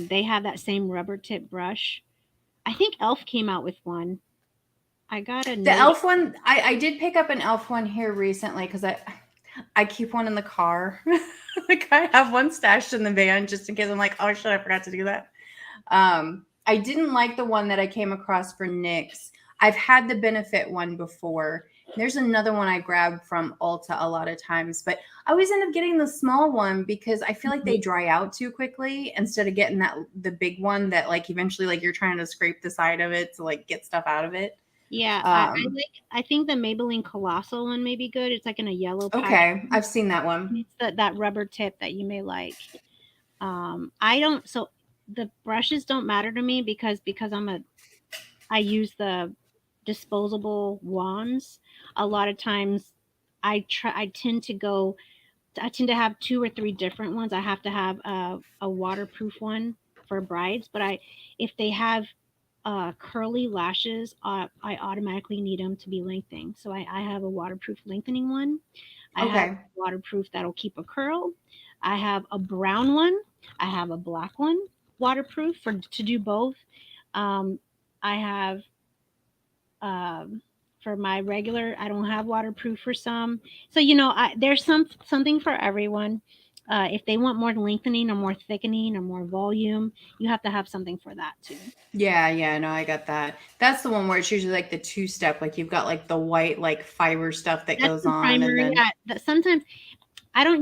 They have that same rubber tip brush. I think Elf came out with one. I got a The note. elf one, I did pick up an elf one here recently because I keep one in the car. Like I have one stashed in the van just in case. I'm like, oh shit, I forgot to do that. I didn't like the one that I came across for NYX. I've had the Benefit one before. There's another one I grab from Ulta a lot of times, but I always end up getting the small one because I feel like they dry out too quickly instead of getting the big one that like eventually like you're trying to scrape the side of it to like get stuff out of it. Yeah, Um, I think the Maybelline Colossal one may be good. It's like in a yellow okay, packaging. I've seen that one. It's that rubber tip that you may like. I don't. So the brushes don't matter to me because I use the disposable wands. A lot of times, I tend to go. I tend to have two or three different ones. I have to have a waterproof one for brides, but if they have curly lashes, I automatically need them to be lengthening. So I have a waterproof lengthening one. I have Okay, waterproof that'll keep a curl. I have a brown one. I have a black one, waterproof for to do both. I have for my regular. I don't have waterproof for some. So there's something for everyone. If they want more lengthening or more thickening or more volume, you have to have something for that too. yeah, no, I got that. That's the one where it's usually like the two step, like you've got like the white like fiber stuff that That's goes the on, primer. and then Yeah, sometimes I don't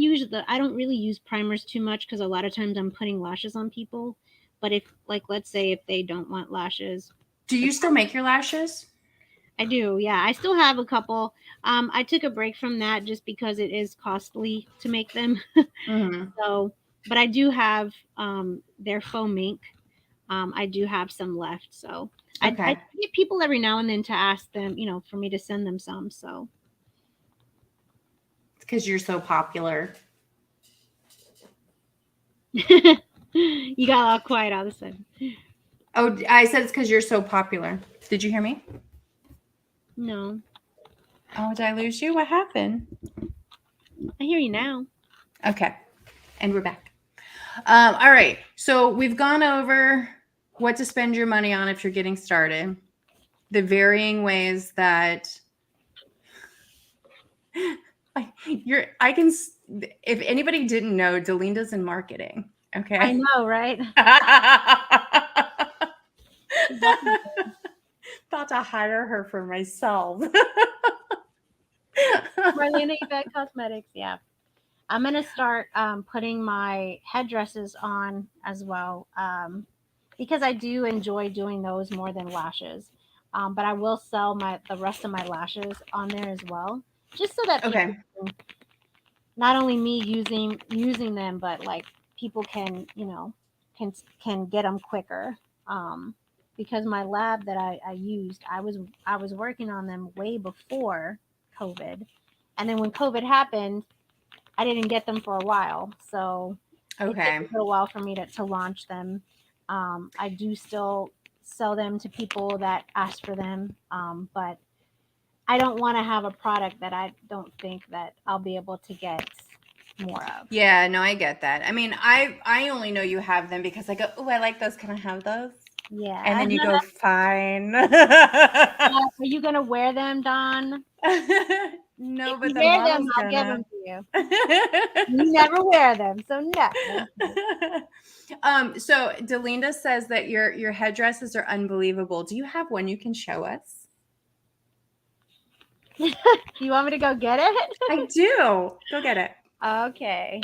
really use primers too much because a lot of times I'm putting lashes on people. But if like let's say if they don't want lashes, do the you still make your lashes? I do. Yeah, I still have a couple. I took a break from that just because it is costly to make them. Mm-hmm. So, but I do have their faux mink. I do have some left. So I Okay. get people every now and then to ask them, for me to send them some. So Because you're so popular. you got all quiet all of a sudden. Oh, I said it's because you're so popular. Did you hear me? No, Oh, did I lose you? What happened? I hear you now. Okay. And we're back. All right. So we've gone over what to spend your money on if you're getting started, the varying ways that I can, if anybody didn't know, Delinda's in marketing. I Okay. know, right? She definitely. Thought to hire her for myself. Marlena Yvette Cosmetics. Yeah, I'm gonna start putting my headdresses on as well because I do enjoy doing those more than lashes. But I will sell the rest of my lashes on there as well, just so that people Okay. not only me using them, but like people can can can get them quicker. Um, because my lab that I used, I was working on them way before COVID, and then when COVID happened, I didn't get them for a while, so it took Okay. a little while for me to launch them. I do still sell them to people that ask for them, but I don't want to have a product that I don't think that I'll be able to get more of. Yeah, no, I get that. I mean, I only know you have them because I go, "Oh, I like those. Can I have those?" And Yeah. then you go, "Fine." Are you gonna wear them, Don? No, If but you the wear them, model's I'll give them gonna. to you. You never wear them, so no. So Delinda says that your headdresses are unbelievable. Do you have one you can show us? You want me to go get it? I do. Go get it. Okay.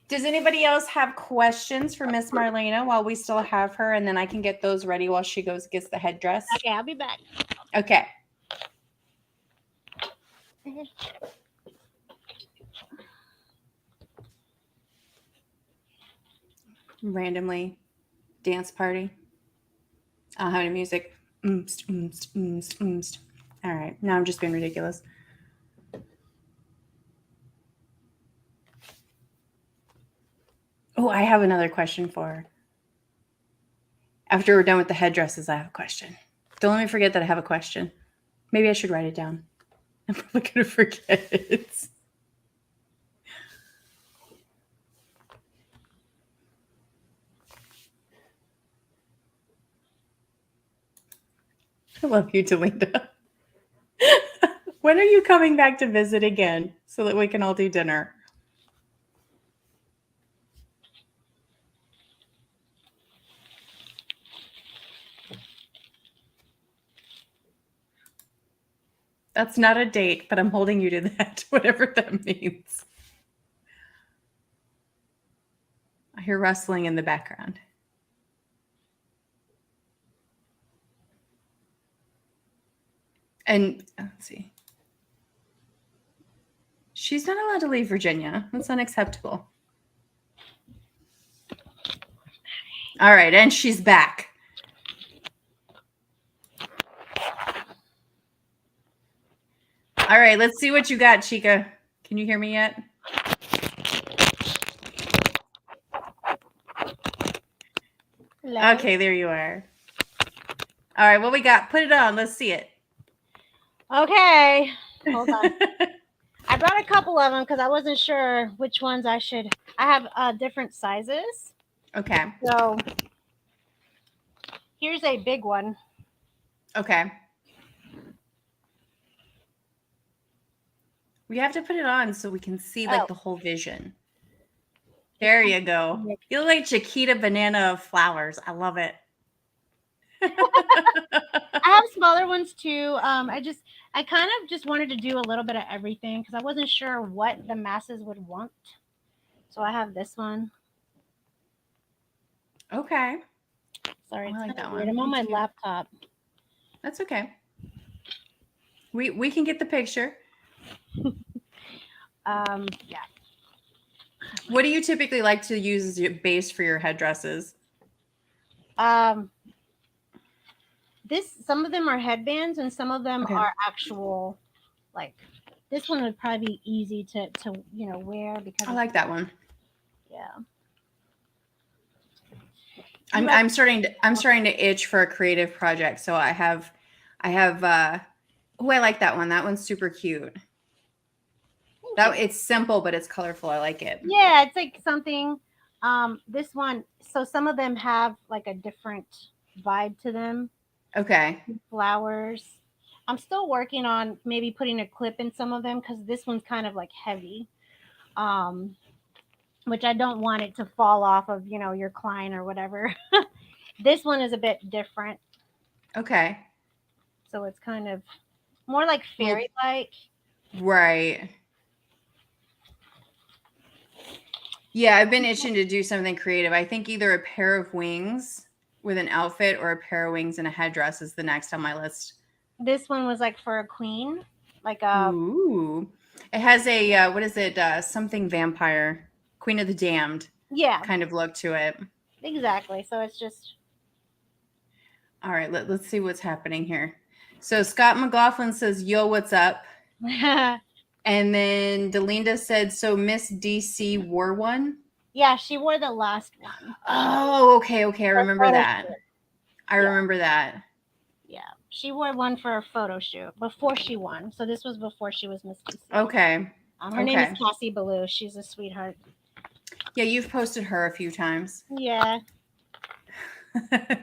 Does anybody else have questions for Miss Marlena while we still have her, and then I can get those ready while she goes gets the headdress? Okay, I'll be back. Okay. Randomly dance party. I don't have any music. Oomst, oomst, oomst, oomst. All right. Now I'm just being ridiculous. Oh, I have another question for her. After we're done with the headdresses, I have a question. Don't let me forget that I have a question. Maybe I should write it down. I'm probably gonna forget it. I love you, Delinda. When are you coming back to visit again so that we can all do dinner? That's not a date, but I'm holding you to that, whatever that means. I hear rustling in the background. And let's see. She's not allowed to leave Virginia. That's unacceptable. All right, and she's back. All right, let's see what you got, Chica. Can you hear me yet? Hello. Okay, there you are. All right, what we got? Put it on. Let's see it. Okay. Hold on. I brought a couple of them because I wasn't sure which ones I should. I have different sizes. Okay. So here's a big one. Okay. We have to put it on so we can see like the whole vision. There you go. You look like Chiquita Banana of Flowers. I love it. I have smaller ones too. I kind of just wanted to do a little bit of everything because I wasn't sure what the masses would want. So I have this one. Okay. Sorry, it's I like kind of that weird. one. I'm on Me my too. laptop. That's okay. We can get the picture. Yeah. What do you typically like to use as your base for your headdresses? Some of them are headbands and some of them Okay. are actual, like this one would probably be easy to wear because I like that one. Yeah. I'm starting to itch for a creative project. So I have oh, I like that one. That one's super cute. It's simple, but it's colorful. I like it. Yeah, it's like something. This one. So some of them have like a different vibe to them. Okay. Flowers. I'm still working on maybe putting a clip in some of them because this one's kind of like heavy. Which I don't want it to fall off of your client or whatever. This one is a bit different. Okay. So it's kind of more like fairy like. Right. Yeah, I've been itching to do something creative. I think either a pair of wings with an outfit or a pair of wings and a headdress is the next on my list. This one was like for a queen, like a. Ooh. It has a what is it? Something vampire, Queen of the Damned. Yeah. Kind of look to it. Exactly. So it's just. All right, let's see what's happening here. So Scott McLaughlin says, "Yo, what's up?" And then Delinda said, "So Miss DC wore one." Yeah, she wore the last one. Oh, okay. I remember that. I remember that. Yeah, she wore one for a photo shoot before she won. So this was before she was Miss DC. Okay. Her name is Cassie Ballou. She's a sweetheart. Yeah, you've posted her a few times. Yeah.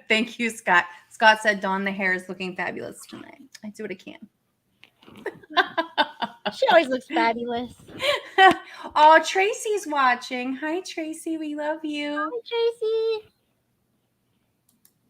Thank you, Scott. Scott said, "Dawn, the hair is looking fabulous tonight. I do what I can." She always looks fabulous. Oh, Tracy's watching. Hi, Tracy. We love you. Hi, Tracy.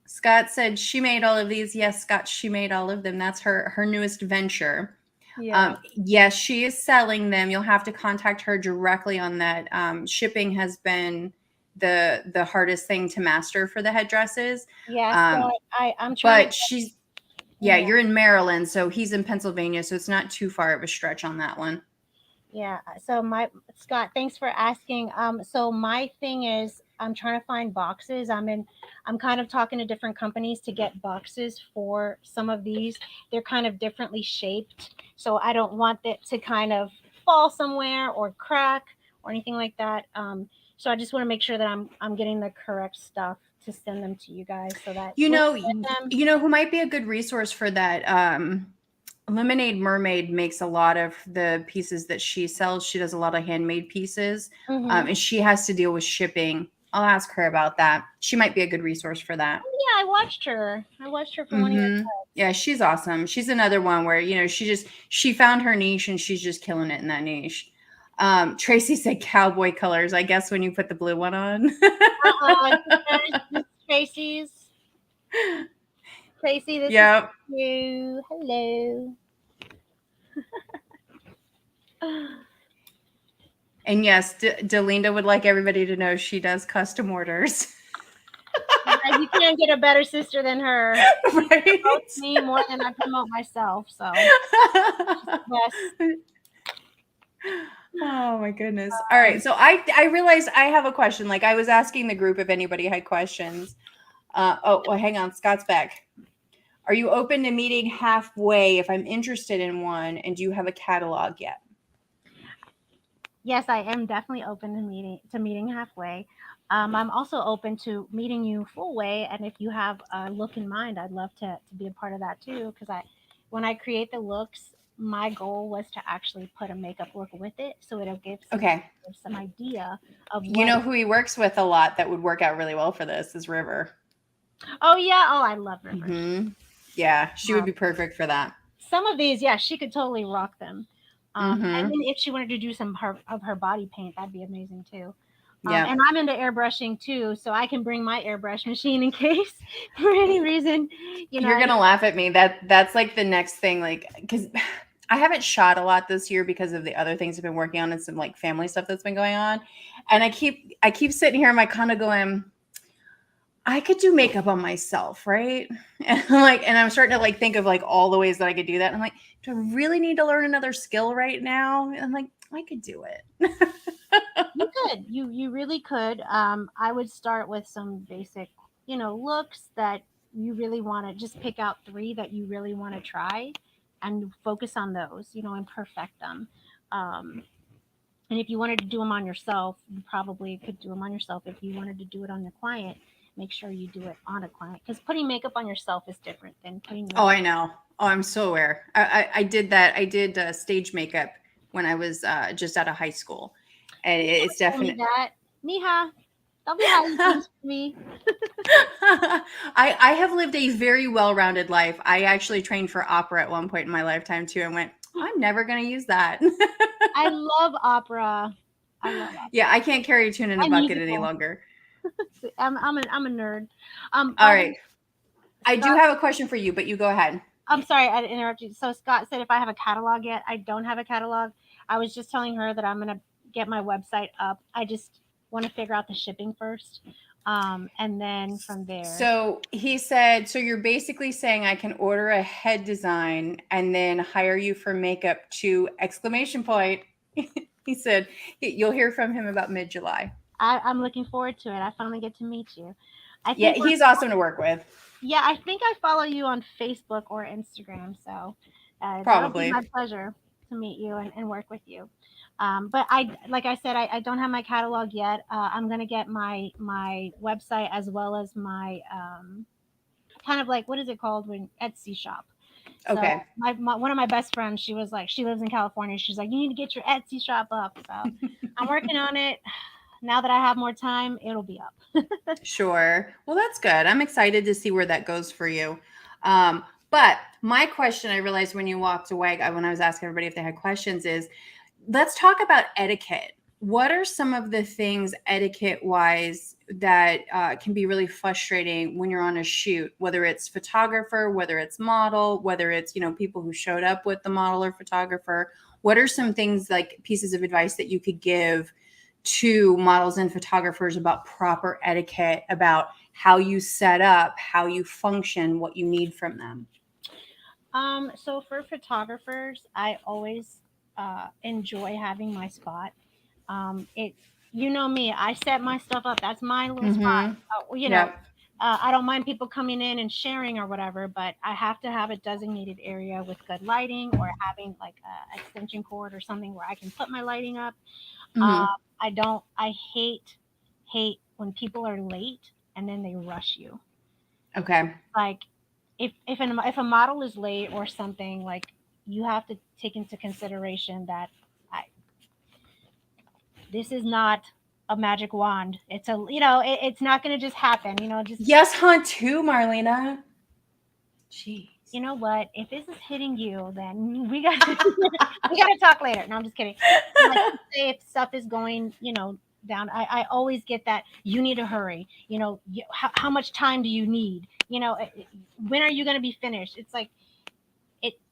Scott said she made all of these. Yes, Scott, she made all of them. That's her newest venture. Yeah. Yes, she is selling them. You'll have to contact her directly on that. Shipping has been the hardest thing to master for the headdresses. Yeah, so I'm trying. But she's you're in Maryland, so he's in Pennsylvania, so it's not too far of a stretch on that one. Yeah. So Scott, thanks for asking. So my thing is I'm trying to find boxes. I'm kind of talking to different companies to get boxes for some of these. They're kind of differently shaped. So I don't want it to kind of fall somewhere or crack or anything like that. So I just want to make sure that I'm getting the correct stuff to send them to you guys so that you know who might be a good resource for that. Lemonade Mermaid makes a lot of the pieces that she sells. She does a lot of handmade pieces, Mm-hmm. and she has to deal with shipping. I'll ask her about that. She might be a good resource for that. Yeah, I watched her. I watched her for one of your Mm-hmm. Yeah, clips. she's awesome. She's another one where, she found her niche and she's just killing it in that niche. Tracy said cowboy colors. I guess when you put the blue one on. This is Tracy's. Tracy, this is Yep. you. Hello. And yes, Delinda would like everybody to know she does custom orders. Yeah, you can't get a better sister than her. She Right? promotes me more than I promote myself. So yes. Oh my goodness. All right. So I realized I have a question. Like I was asking the group if anybody had questions. Oh, well, hang on. Scott's back. Are you open to meeting halfway if I'm interested in one? And do you have a catalog yet? Yes, I am definitely open to meeting halfway. I'm also open to meeting you full way, and if you have a look in mind, I'd love to be a part of that too. Because when I create the looks, my goal was to actually put a makeup look with it, so it'll Okay. give some idea of You what. know who he works with a lot that would work out really well for this is River. Oh yeah, oh I love River. Yeah, she would Um, be perfect for that. some of these, yeah, she could totally rock them. And Mm-hmm. then if she wanted to do some of her body paint, that'd be amazing too. Yeah. And I'm into airbrushing too, so I can bring my airbrush machine in case for any reason, you know. You're gonna laugh at me. That's like the next thing, like because I haven't shot a lot this year because of the other things I've been working on and some like family stuff that's been going on. And I keep sitting here and I kind of going, I could do makeup on myself, right? And I'm starting to like think of like all the ways that I could do that. And I'm like, do I really need to learn another skill right now? And I'm like, I could do it. You could, you really could. I would start with some basic, looks that you really want to just pick out three that you really want to try, and focus on those, and perfect them. Um, And if you wanted to do them on yourself, you probably could do them on yourself. If you wanted to do it on your client, make sure you do it on a client, because putting makeup on yourself is different than putting Oh, makeup. I know. Oh, I'm so aware. I did that. I did stage makeup when I was just out of high school. And You it's never told me definite. that. Mija, don't be hiding things from me. I have lived a very well-rounded life. I actually trained for opera at one point in my lifetime too, and went, I'm never going to use that. I love opera. I love opera. Yeah, I can't carry a tune in a And bucket any musical. longer. I'm a nerd. All By the right. way, I do Scott, have a question for you, but you go ahead. I'm sorry I interrupted you. So Scott said if I have a catalog yet. I don't have a catalog. I was just telling her that I'm gonna get my website up. I just want to figure out the shipping first, and then from there. So he said, so you're basically saying I can order a head design and then hire you for makeup to exclamation point. He said you'll hear from him about mid-July. I'm looking forward to it. I finally get to meet you. I Yeah, think we're he's awesome to work with. Yeah, I think I follow you on Facebook or Instagram, so that'll be my Probably. pleasure to meet you and work with you. But like I said, I don't have my catalog yet. I'm gonna get my website as well as my kind of like, what is it called, when Etsy shop. So Okay. one of my best friends, she was like, she lives in California. She's like, you need to get your Etsy shop up. So I'm working on it. Now that I have more time, it'll be up. Sure. Well, that's good. I'm excited to see where that goes for you. But my question, I realized when you walked away, when I was asking everybody if they had questions, is let's talk about etiquette. What are some of the things etiquette wise that can be really frustrating when you're on a shoot, whether it's photographer, whether it's model, whether it's, people who showed up with the model or photographer? What are some things, like pieces of advice that you could give to models and photographers about proper etiquette, about how you set up, how you function, what you need from them? So for photographers, I always enjoy having my spot. It, you know me, I set my stuff up. That's my little spot. Mm-hmm. You know, Yep. I don't mind people coming in and sharing or whatever, but I have to have a designated area with good lighting, or having like a extension cord or something where I can put my lighting up. Mm-hmm. I don't. I hate when people are late and then they rush you. Okay. Like if a model is late or something, like, you have to take into consideration that I, this is not a magic wand. It's a, it's not going to just happen, just, Yes, hunt too, Marlena. Jeez. you know what? If this is hitting you, then we got to we got to talk later. No, I'm just kidding. Like, say if stuff is going, down, I always get that you need to hurry. How much time do you need? When are you going to be finished? It's like,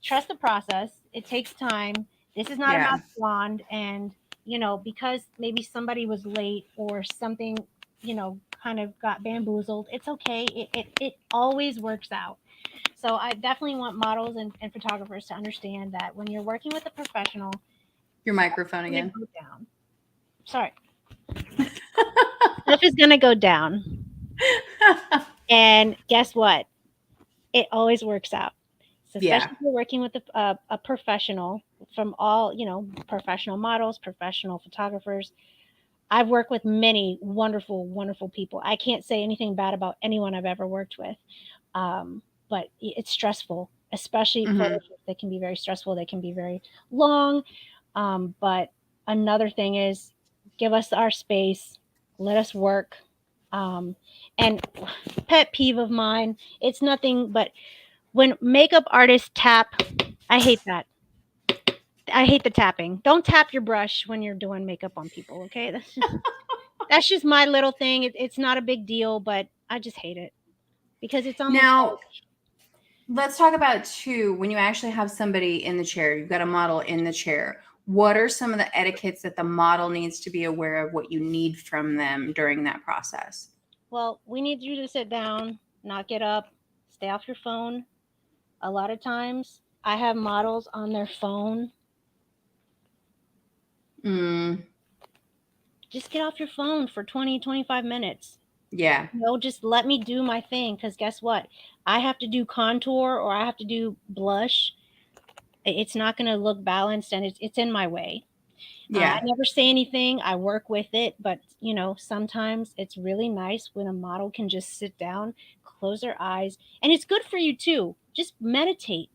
trust the process. It takes time. This is not a Yeah. magic wand, and because maybe somebody was late or something, kind of got bamboozled. It's okay. It always works out. So I definitely want models and photographers to understand that when you're working with a professional, Your microphone it's gonna again. go down. Sorry, stuff is gonna go down, and guess what? It always works out. So Yeah. especially if you're working with a professional, from all, professional models, professional photographers. I've worked with many wonderful, wonderful people. I can't say anything bad about anyone I've ever worked with. But it's stressful, especially photo Hmm. shoots. They can be very stressful. They can be very long. But another thing is, give us our space, let us work. Um, and pet peeve of mine, it's nothing but when makeup artists tap, I hate that. I hate the tapping. Don't tap your brush when you're doing makeup on people, okay? That's just my little thing. It's not a big deal, but I just hate it because it's almost Now, like, let's talk about too, when you actually have somebody in the chair, you've got a model in the chair. What are some of the etiquettes that the model needs to be aware of, what you need from them during that process? well, we need you to sit down, not get up, stay off your phone. A lot of times I have models on their phone. Mm, Just get off your phone for 20, 25 minutes. yeah. Just let me do my thing, because guess what? I have to do contour or I have to do blush. It's not going to look balanced, and it's in my way. I Yeah. never say anything. I work with it, but sometimes it's really nice when a model can just sit down, close their eyes, and it's good for you too. Just meditate.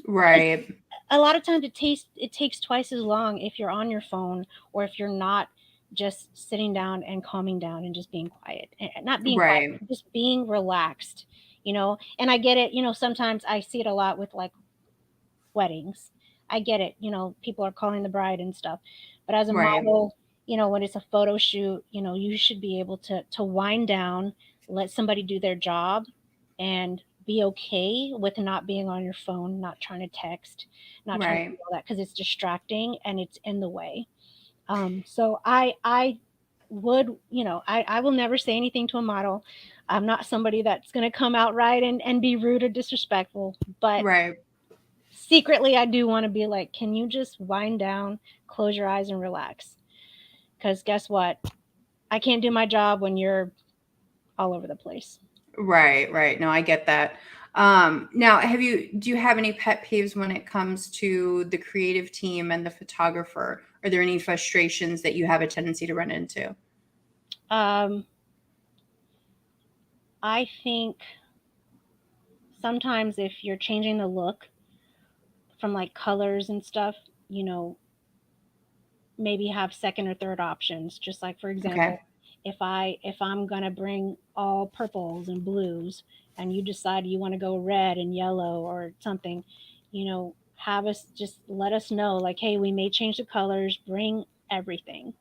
Right. A lot of times it takes twice as long if you're on your phone or if you're not just sitting down and calming down and just being quiet. Not being quiet, Right. just being relaxed. And I get it. Sometimes I see it a lot with like weddings. I get it. People are calling the bride and stuff. But as a Right. model, when it's a photo shoot, you should be able to wind down, let somebody do their job, and be okay with not being on your phone, not trying to text, not trying to do Right. all that, because it's distracting and it's in the way. So I would, I will never say anything to a model. I'm not somebody that's going to come out right and be rude or disrespectful, but Right. secretly I do want to be like, can you just wind down, close your eyes, and relax? Because guess what? I can't do my job when you're all over the place. Right. Right. No, I get that. Now, do you have any pet peeves when it comes to the creative team and the photographer? Are there any frustrations that you have a tendency to run into? Um, I think sometimes if you're changing the look from like colors and stuff, you know, maybe have second or third options. Just like, for Okay. example, if I'm gonna bring all purples and blues, and you decide you want to go red and yellow or something, have us, just let us know, like, hey, we may change the colors, bring everything.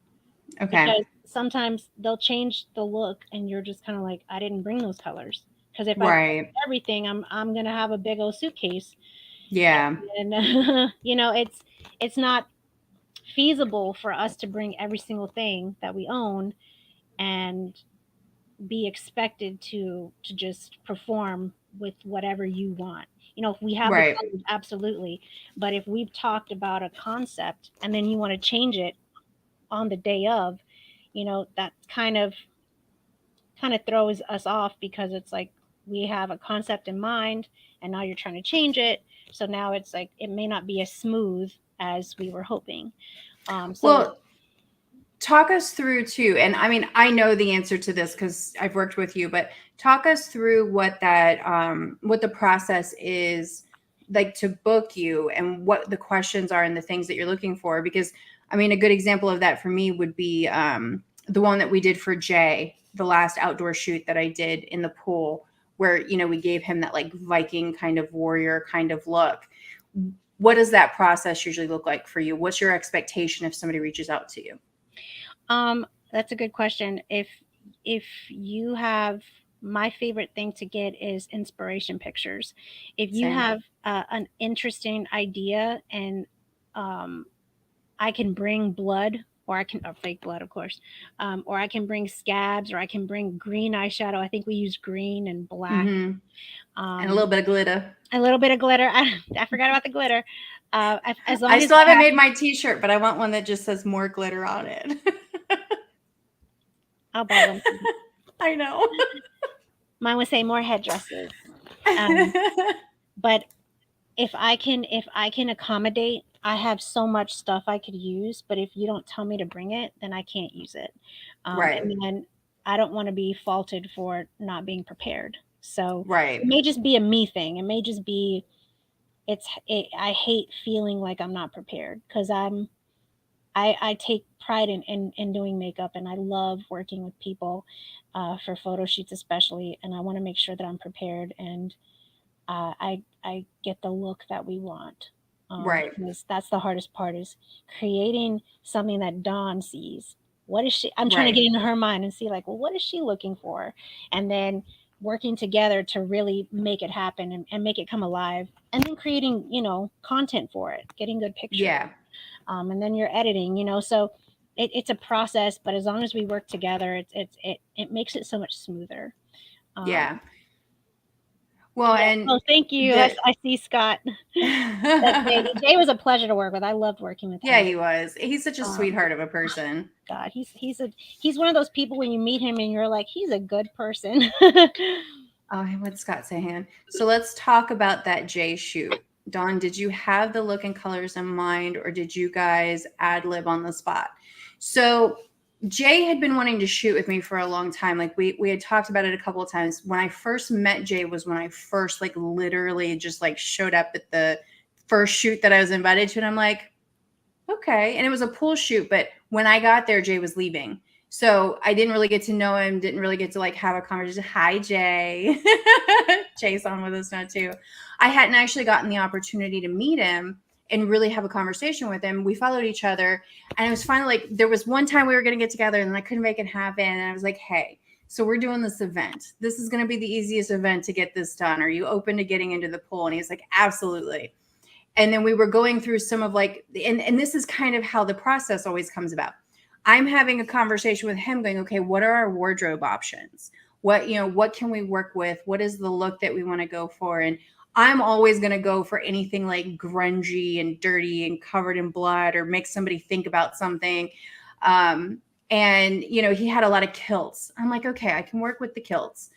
Okay. Because sometimes they'll change the look and you're just kind of like, I didn't bring those colors. Because if I bring Right. everything, I'm gonna have a big old suitcase, Yeah. and it's not feasible for us to bring every single thing that we own and be expected to just perform with whatever you want. If we have the Right. colors, absolutely. But if we've talked about a concept and then you want to change it on the day of, that kind of throws us off, because it's like we have a concept in mind and now you're trying to change it. So now it's like it may not be as smooth as we were hoping. So Well, talk us through too. And I mean, I know the answer to this because I've worked with you, but talk us through what the process is like to book you and what the questions are and the things that you're looking for. Because I mean, a good example of that for me would be the one that we did for Jay, the last outdoor shoot that I did in the pool, where, you know, we gave him that like Viking kind of warrior kind of look. What does that process usually look like for you? What's your expectation if somebody reaches out to you? That's a good question. If you have, my favorite thing to get is inspiration pictures. If you Same. have an interesting idea, and um, I can bring blood, or I can, or fake blood, of course, or I can bring scabs, or I can bring green eyeshadow. I think we use green and black, Mm-hmm. And a um, little bit of glitter. a little bit of glitter. I forgot about the glitter. As I long as still I haven't have, made my t-shirt, but I want one that just says more glitter on it. I'll buy one. I know. Mine would say more headdresses. Um, but if I can accommodate, I have so much stuff I could use, but if you don't tell me to bring it, then I can't use it. Right. And then I don't want to be faulted for not being prepared. So it Right. may just be a me thing. It may just be, I hate feeling like I'm not prepared, because I take pride in doing makeup, and I love working with people for photo shoots especially, and I want to make sure that I'm prepared, and I get the look that we want. Right. Because that's the hardest part, is creating something that Dawn sees. What is she? I'm trying to Right. get into her mind and see, like, well, what is she looking for? And then working together to really make it happen, and make it come alive. And then creating, content for it, getting good pictures. Yeah. And then you're editing, so it's a process, but as long as we work together, it makes it so much smoother. Um, Yeah. Well, yeah. and Oh, thank you. the I see Scott. That's Jay. Jay was a pleasure to work with. I loved working with yeah, him. he was. He's such a Um, sweetheart of a person. God, he's one of those people when you meet him and you're like, he's a good person. Oh, what's Scott saying? So let's talk about that Jay shoot. Dawn, did you have the look and colors in mind, or did you guys ad lib on the spot? So Jay had been wanting to shoot with me for a long time. Like we had talked about it a couple of times. When I first met Jay was when I first like literally just like showed up at the first shoot that I was invited to, and I'm like, okay. And it was a pool shoot, but when I got there, Jay was leaving. So I didn't really get to know him, didn't really get to like have a conversation. Hi, Jay. Jay's on with us now too. I hadn't actually gotten the opportunity to meet him and really have a conversation with him. We followed each other, and it was finally like there was one time we were going to get together, and then I couldn't make it happen. And I was like, hey, so we're doing this event. This is going to be the easiest event to get this done. Are you open to getting into the pool? And he's like, absolutely. And then we were going through some of like, and this is kind of how the process always comes about. I'm having a conversation with him going, okay, what are our wardrobe options? What can we work with? What is the look that we want to go for? And I'm always going to go for anything like grungy and dirty and covered in blood, or make somebody think about something. Um, and, he had a lot of kilts. I'm like, okay, I can work with the kilts.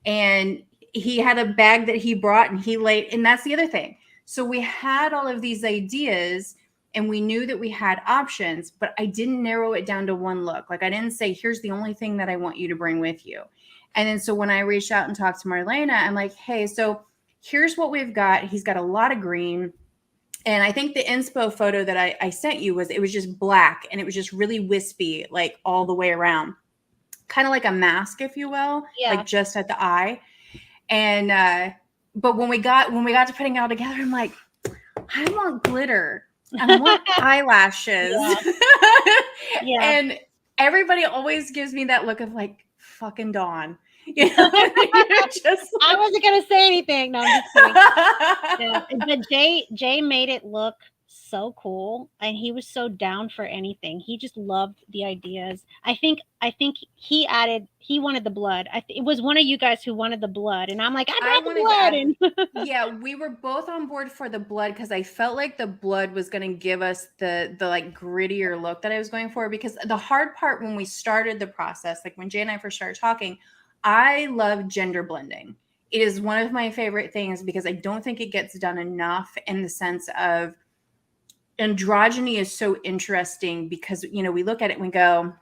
And he had a bag that he brought, and he laid, and that's the other thing. So we had all of these ideas, and we knew that we had options, but I didn't narrow it down to one look. Like I didn't say, here's the only thing that I want you to bring with you. And then so when I reached out and talked to Marlena, I'm like, hey, so here's what we've got. He's got a lot of green. And I think the inspo photo that I sent you it was just black, and it was just really wispy, like all the way around, kind of like a mask, if you will, Yeah. like just at the eye. And but when we got to putting it all together, I'm like, I want glitter. I want eyelashes. Yeah. And everybody always gives me that look of like, fucking Dawn. You're just I wasn't gonna say anything. No, I'm just kidding. Yeah. But Jay made it look so cool, and he was so down for anything. He just loved the ideas. I think he wanted the blood. It was one of you guys who wanted the blood, and I'm like, I I brought wanted to add, the blood. And yeah, we were both on board for the blood, because I felt like the blood was going to give us the like grittier look that I was going for. Because the hard part when we started the process, like when Jay and I first started talking, I love gender blending. It is one of my favorite things, because I don't think it gets done enough, in the sense of androgyny is so interesting, because we look at it and we go,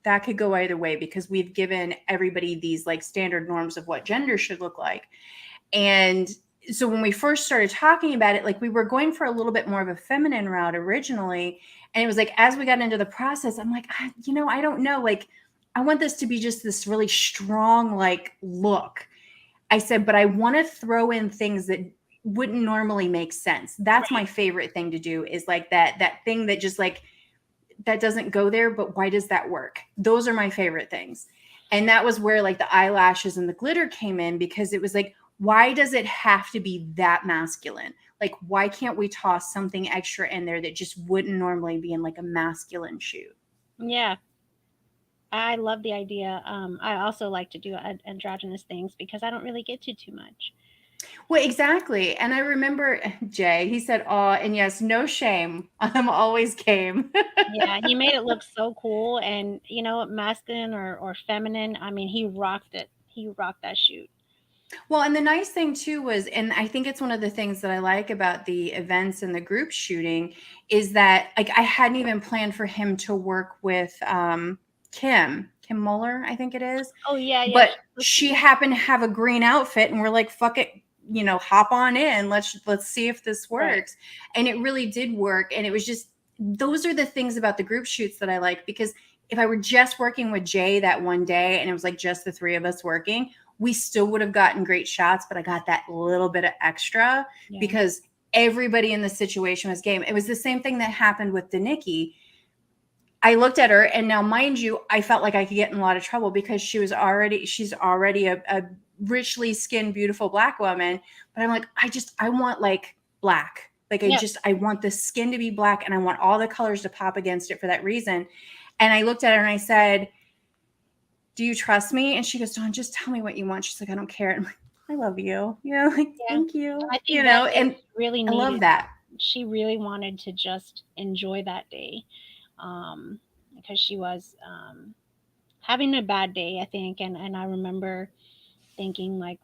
that could go either way, because we've given everybody these like standard norms of what gender should look like. And so when we first started talking about it, like we were going for a little bit more of a feminine route originally. And it was like, as we got into the process, I'm like, I don't know. Like, I want this to be just this really strong, like, look. I said, but I want to throw in things that wouldn't normally make sense. That's my favorite thing to do, is like that thing that just like, that doesn't go there, but why does that work? Those are my favorite things. And that was where like the eyelashes and the glitter came in, because it was like, why does it have to be that masculine? Like, why can't we toss something extra in there that just wouldn't normally be in like a masculine shoot? Yeah, I love the idea. I also like to do androgynous things because I don't really get to too much. Well, exactly. And I remember Jay, he said, oh, and yes, no shame. I'm always game. Yeah, he made it look so cool, and masculine or feminine. I mean, he rocked it. He rocked that shoot. Well, and the nice thing too was, and I think it's one of the things that I like about the events and the group shooting, is that like I hadn't even planned for him to work with Kim Muller, I think it is. Oh yeah, yeah. But she happened to have a green outfit, and we're like, fuck it, hop on in. Let's see if this works. Right. And it really did work. And it was just, those are the things about the group shoots that I like, because if I were just working with Jay that one day and it was like just the three of us working, we still would have gotten great shots, but I got that little bit of extra because everybody in the situation was game. It was the same thing that happened with Danicki. I looked at her, and now, mind you, I felt like I could get in a lot of trouble because she's already a richly skinned, beautiful Black woman. But I'm like, I want like black. Like I want the skin to be black, and I want all the colors to pop against it for that reason. And I looked at her and I said, do you trust me? And she goes, Dawn, just tell me what you want. She's like, I don't care. And I'm like, I love you. Like, thank you. I think and really needed, I love that. She really wanted to just enjoy that day. Because she was having a bad day, I think. And I remember thinking like,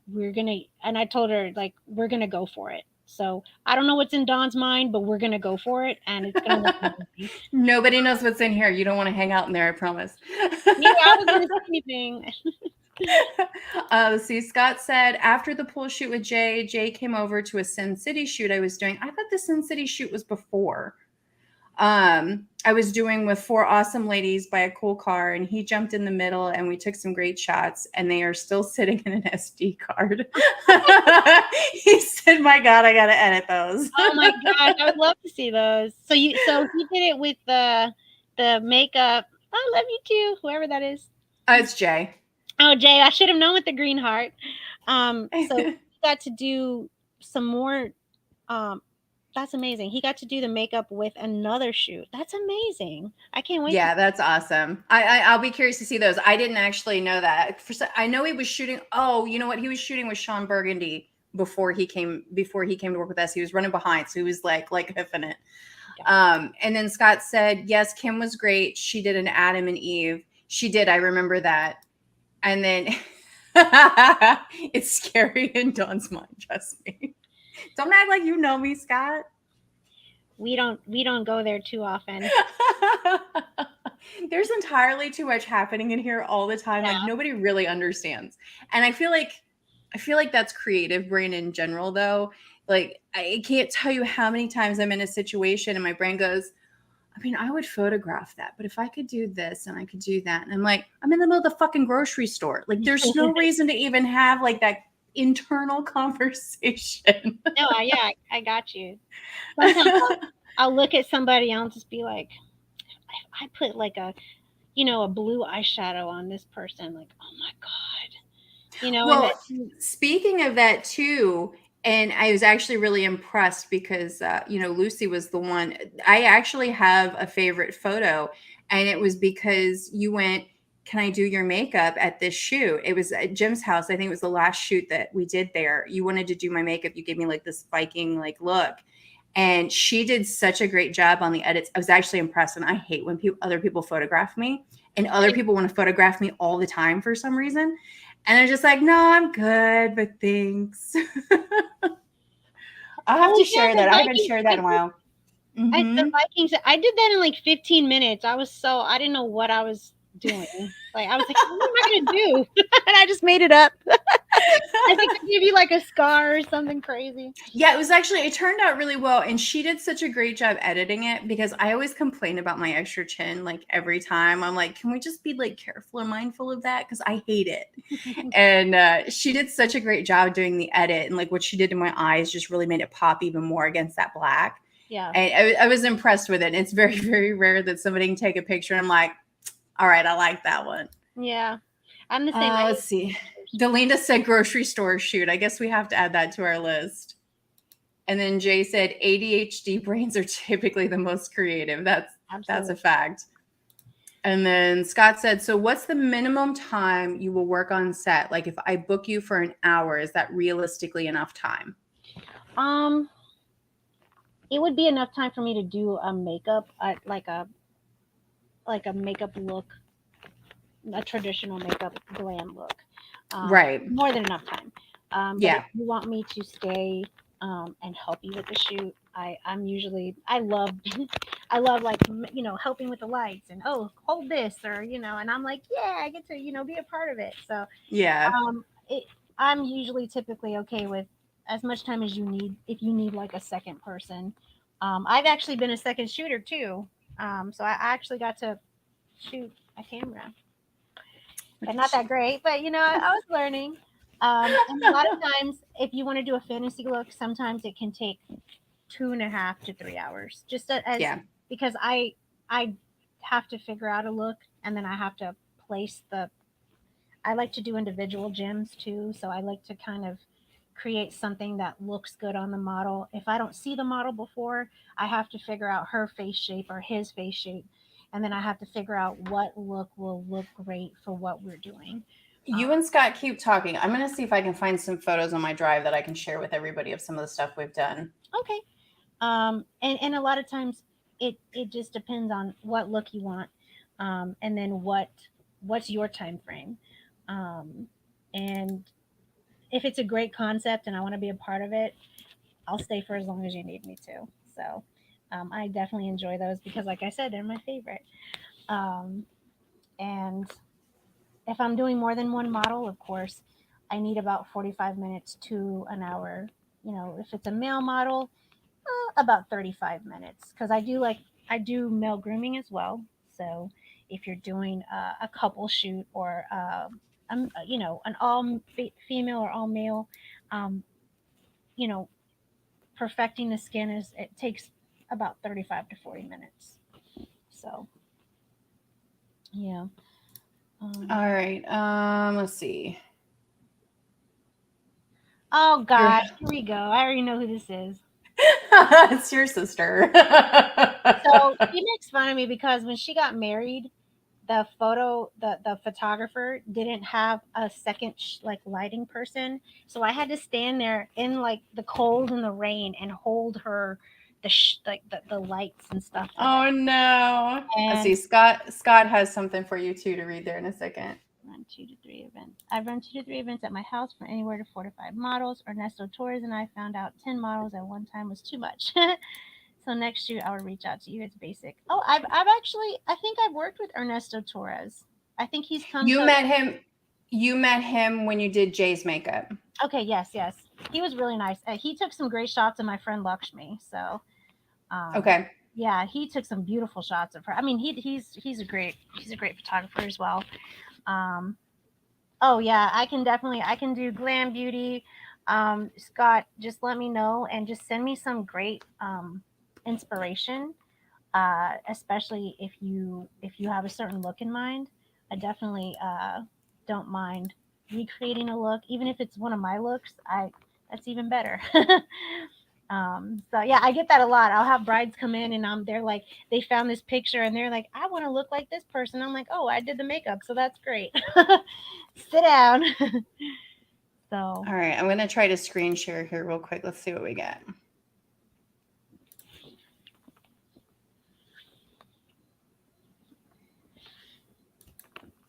and I told her like, we're going to go for it. So I don't know what's in Dawn's mind, but we're going to go for it. And it's going to look amazing. Nobody knows what's in here. You don't want to hang out in there, I promise. Yeah, I was going to say anything. See, Scott said, after the pool shoot with Jay came over to a Sin City shoot I was doing. I thought the Sin City shoot was before. I was doing with 4 awesome ladies by a cool car, and he jumped in the middle, and we took some great shots, and they are still sitting in an SD card. He said, my God, I got to edit those. Oh my gosh, I would love to see those. So he did it with the makeup. I love you too, whoever that is. It's Jay. Oh, Jay, I should have known with the green heart. So he got to do some more. That's amazing. He got to do the makeup with another shoot. That's amazing. I can't wait. Yeah, that's awesome. I'll be curious to see those. I didn't actually know that. I know he was shooting. Oh, you know what? He was shooting with Sean Burgundy before he came to work with us. He was running behind, so he was like hiffing it. And then Scott said, yes, Kim was great. She did an Adam and Eve. She did. I remember that. And then it's scary in Dawn's mind. Trust me. Don't act like you know me, Scott. We don't go there too often. There's entirely too much happening in here all the time. Like nobody really understands. And I feel like that's creative brain in general, though. Like I can't tell you how many times I'm in a situation and my brain goes, I mean, I would photograph that, but if I could do this and I could do that, and I'm like, I'm in the middle of the fucking grocery store. Like there's no reason to even have like that internal conversation. No, I got you. Sometimes I'll look at somebody and I'll just be like, I put like a blue eyeshadow on this person, like, oh my God. Well, speaking of that too, and I was actually really impressed because Lucy was the one. I actually have a favorite photo, and it was because you went, can I do your makeup at this shoot? It was at Jim's house. I think it was the last shoot that we did there. You wanted to do my makeup. You gave me like this Viking like look, and she did such a great job on the edits. I was actually impressed, and I hate when other people photograph me, and other people want to photograph me all the time for some reason. And they're just like, no, I'm good, but thanks. I'll have to share that. I haven't shared that in a while. Mm-hmm. The Vikings, I did that in like 15 minutes. I didn't know what I was doing. Like I was like, what am I gonna do? And I just made it up. I think I give you like a scar or something crazy. Yeah, it turned out really well. And she did such a great job editing it because I always complain about my extra chin like every time. I'm like, can we just be like careful or mindful of that? Because I hate it. And she did such a great job doing the edit. And like what she did to my eyes just really made it pop even more against that black. Yeah. And I was impressed with it. And it's very, very rare that somebody can take a picture and I'm like, all right, I like that one. Yeah. I'm the same. Let's see. Delinda said grocery store shoot. I guess we have to add that to our list. And then Jay said ADHD brains are typically the most creative. That's a fact. And then Scott said, so what's the minimum time you will work on set? Like if I book you for an hour, is that realistically enough time? It would be enough time for me to do a makeup, like a makeup look, a traditional makeup glam look. Right. More than enough time. Yeah. But if you want me to stay and help you with the shoot, I'm usually I love I love like helping with the lights and hold this or and I'm like yeah I get to be a part of it. So Yeah. I'm usually typically okay with as much time as you need if you need like a second person. I've actually been a second shooter too. So I actually got to shoot a camera. But not that great. But I was learning. And a lot of times, if you want to do a fantasy look, sometimes it can take 2.5 to 3 hours. Just as Yeah. because I have to figure out a look, and then I have to place the. I like to do individual gems too, so I like to kind of create something that looks good on the model. If I don't see the model before, I have to figure out her face shape or his face shape, and then I have to figure out what look will look great for what we're doing. You and Scott keep talking. I'm going to see if I can find some photos on my drive that I can share with everybody of some of the stuff we've done. Okay. And a lot of times it just depends on what look you want, and then what's your time frame, and if it's a great concept and I want to be a part of it, I'll stay for as long as you need me to. So I definitely enjoy those because, like I said, they're my favorite. Um, and if I'm doing more than one model, of course, I need about 45 minutes to an hour. If it's a male model, about 35 minutes because I do male grooming as well. So if you're doing a couple shoot or an all female or all male, um, you know perfecting the skin it takes about 35 to 40 minutes. So yeah. All right. Let's see. Oh God, here we go. I already know who this is. It's your sister. So she makes fun of me because when she got married, the photographer didn't have a second like lighting person, so I had to stand there in like the cold and the rain and hold her the lights and stuff. Oh no. Let's see. Scott has something for you too to read there in a second. Run 2 to 3 events. I've run 2 to 3 events at my house for anywhere to 4 to 5 models. Ernesto Torres and I found out 10 models at one time was too much. So next year I will reach out to you. It's basic. Oh, I've actually I think I've worked with Ernesto Torres. I think he's come. You met him. You met him when you did Jay's makeup. Okay. Yes. Yes. He was really nice. He took some great shots of my friend Lakshmi. So. Okay. Yeah, he took some beautiful shots of her. I mean, he's a great photographer as well. Um, oh yeah, I can do glam beauty. Scott, just let me know and just send me some great inspiration. Especially if you have a certain look in mind, I definitely don't mind recreating a look, even if it's one of my looks. That's even better. So yeah, I get that a lot. I'll have brides come in and they're like, they found this picture and they're like, I want to look like this person. I'm like, oh, I did the makeup, so that's great. Sit down. So all right, I'm gonna try to screen share here real quick. Let's see what we get.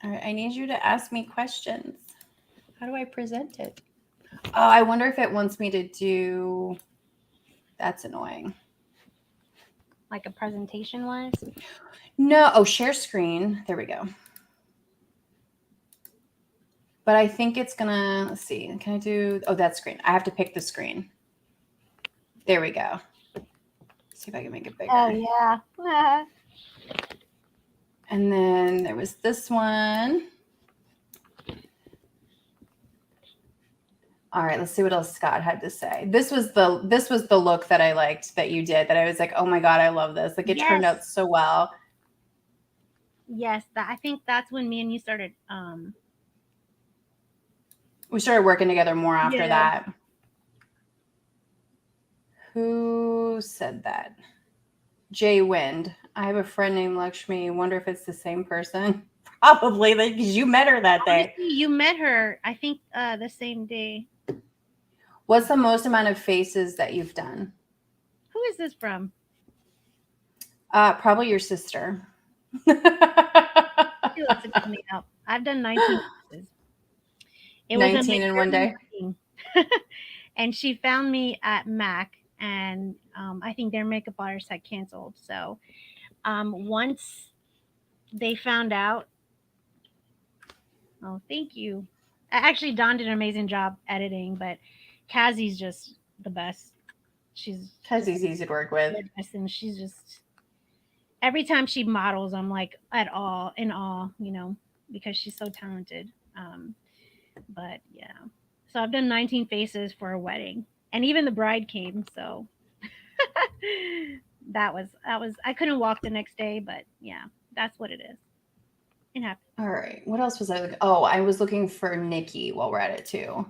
All right, I need you to ask me questions. How do I present it? Oh, I wonder if it wants me to do. That's annoying. Like a presentation wise? No. Oh, share screen. There we go. But I think it's gonna, let's see, can I do, oh, that screen. I have to pick the screen. There we go. See if I can make it bigger. Oh yeah. And then there was this one. All right, let's see what else Scott had to say. This was the look that I liked that you did, that I was like, oh my God, I love this. Like, it turned out so well. Yes, I think that's when me and you started. We started working together more after that. Who said that? Jay Wind. I have a friend named Lakshmi. Wonder if it's the same person. Probably, because you met her that day. You met her, I think, the same day. What's the most amount of faces that you've done? Who is this from? Probably your sister. She wants to pick me up. I've done 19 faces. It 19 in one day. And she found me at MAC, and I think their makeup artist had canceled. So once they found out, oh, thank you. Actually, Dawn did an amazing job editing, but Kazzie's just the best. Kazzie's easy to work with. And she's just, every time she models, I'm like in awe, because she's so talented. But yeah, so I've done 19 faces for a wedding, and even the bride came. So that was I couldn't walk the next day, but yeah, that's what it is. It happened. All right, what else was I looking? Oh, I was looking for Nikki while we're at it too.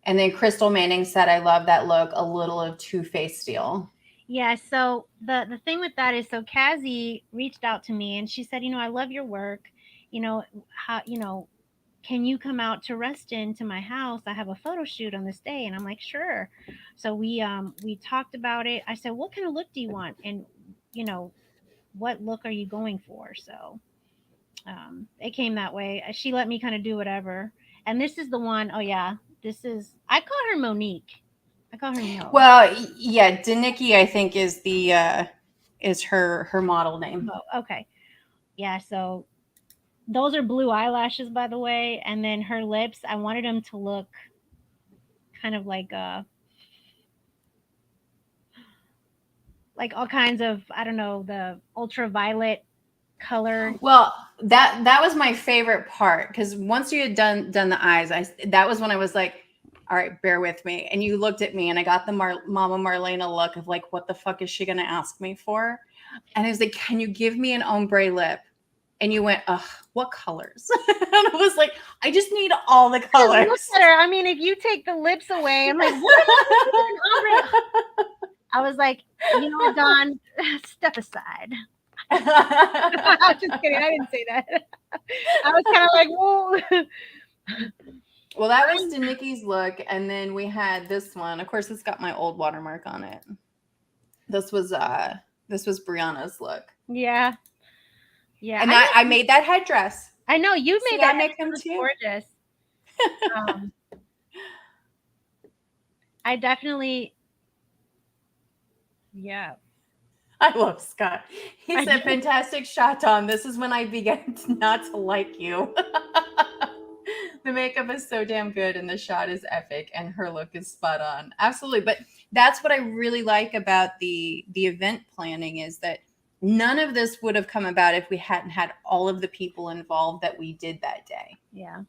And then Crystal Manning said, I love that look, a little of Too-Faced steel. Yeah, so the thing with that is, so Kazzie reached out to me and she said, I love your work. Can you come out to Reston to my house? I have a photo shoot on this day. And I'm like, sure. So we talked about it. I said, what kind of look do you want? And, what look are you going for? So it came that way. She let me kind of do whatever. And this is the one, oh yeah, I call her Monique. I call her Mo. Well, yeah, Danicki, I think, is her model name. Oh, okay. Yeah, so those are blue eyelashes, by the way, and then her lips, I wanted them to look kind of like all kinds of, I don't know, the ultraviolet color. Well, that was my favorite part, because once you had done the eyes, that was when I was like, all right, bear with me. And you looked at me and I got the Mama Marlena look of like, what the fuck is she going to ask me for? And I was like, can you give me an ombre lip? And you went, ugh, what colors? And I was like, I just need all the colors. Look at her. I mean, if you take the lips away, I'm like, what? I was like, Dawn, step aside. I'm just kidding. I didn't say that. I was kind of like, whoa. Well, that was Danicki's look, and then we had this one. Of course, it's got my old watermark on it. This was Brianna's look. Yeah. Yeah. And I made that headdress. I know you made that. Make them too. Gorgeous. I definitely. Yeah. I love Scott. He said, fantastic shot, Tom. This is when I began not to like you. The makeup is so damn good and the shot is epic and her look is spot on. Absolutely. But that's what I really like about the event planning, is that none of this would have come about if we hadn't had all of the people involved that we did that day. Yeah.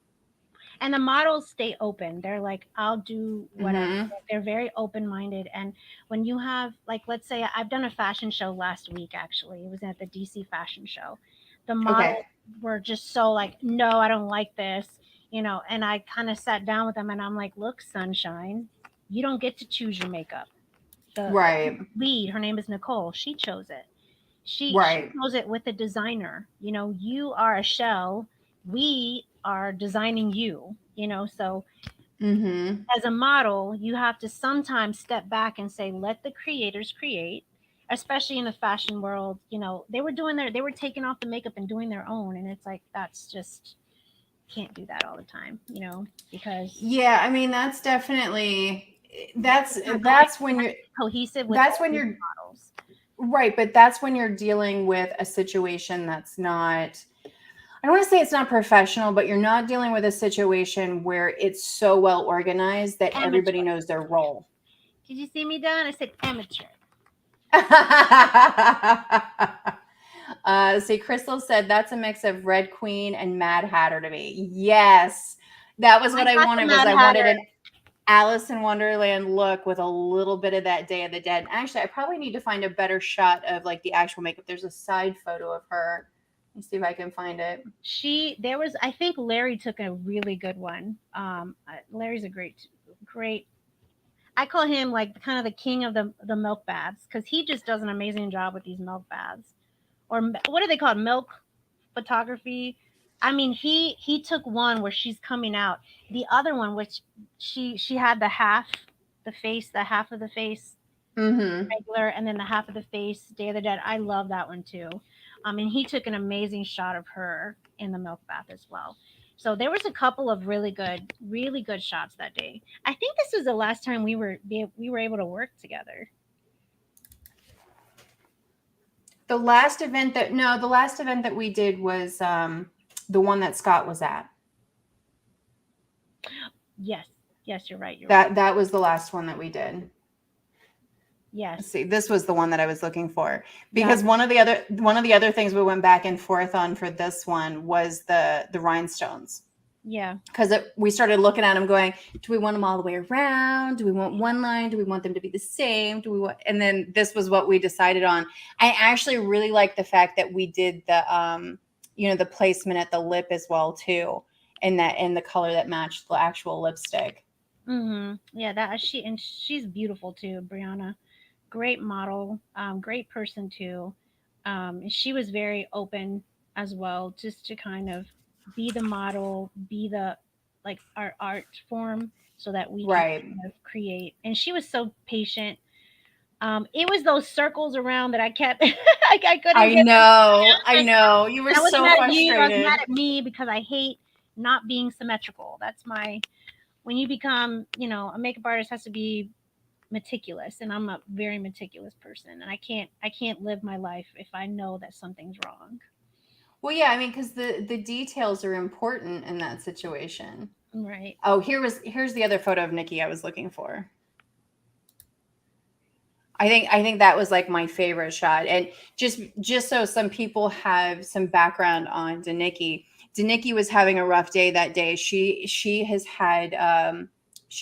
And the models stay open. They're like, I'll do whatever. Mm-hmm. They're very open-minded. And when you have, like, let's say I've done a fashion show last week, actually. It was at the DC fashion show. The models were just so like, no, I don't like this. And I kind of sat down with them and I'm like, look, sunshine, you don't get to choose your makeup. The lead, her name is Nicole. She chose it. She chose it with a designer. You are a shell. We are designing you, so as a model, you have to sometimes step back and say, let the creators create, especially in the fashion world. They were taking off the makeup and doing their own. And it's like, that's just, can't do that all the time, because I mean, that's definitely that's when you're cohesive with that's when you're models, right? But that's when you're dealing with a situation that's not I don't want to say it's not professional, but you're not dealing with a situation where it's so well organized that everybody Amateur. knows their role. Did you see me done? I said amateur. See, Crystal said that's a mix of Red Queen and Mad Hatter to me. Yes, that was I what I got the wanted. Was Mad I wanted Hatter. an Alice in Wonderland look with a little bit of that Day of the Dead. Actually, I probably need to find a better shot of like the actual makeup. There's a side photo of her. Let me see if I can find it. There was, I think Larry took a really good one. Larry's a great. I call him like kind of the king of the milk baths because he just does an amazing job with these milk baths, or what are they called, milk photography. I mean, he took one where she's coming out, the other one which she had the half of the face Mm-hmm. regular, and then the half of the face Day of the Dead. I love that one too. And he took an amazing shot of her in the milk bath as well. So there was a couple of really good shots that day. I think this was the last time we were able to work together. The last event that we did was the one that Scott was at. Yes, yes, you're right. You're right. That was the last one that we did. Let's Yes, see, this was the one that I was looking for that because one of the other things we went back and forth on for this one was the rhinestones. yeah. Because we started looking at them going, do we want them all the way around? Do we want one line? Do we want them to be the same? Do we want? And then this was what we decided on. I actually really like the fact that we did the placement at the lip as well too, and that in the color that matched the actual lipstick. Yeah, she's beautiful too, Brianna. Great model, great person too. And she was very open as well, just to kind of be the model, be the like our art form, so that we can Right. kind of create. And she was so patient. It was those circles around that I kept, I couldn't I get them. know. I know. You were I wasn't so mad at you. I was mad frustrated. at me because I hate not being symmetrical. That's my when you become, a makeup artist has to be meticulous, and I'm a very meticulous person, and I can't live my life if I know that something's wrong. Well, yeah, I mean, because the details are important in that situation. Right. Oh, here's the other photo of Nikki I was looking for. I think that was like my favorite shot. And just so some people have some background on Danicki. Danicki was having a rough day that day. She's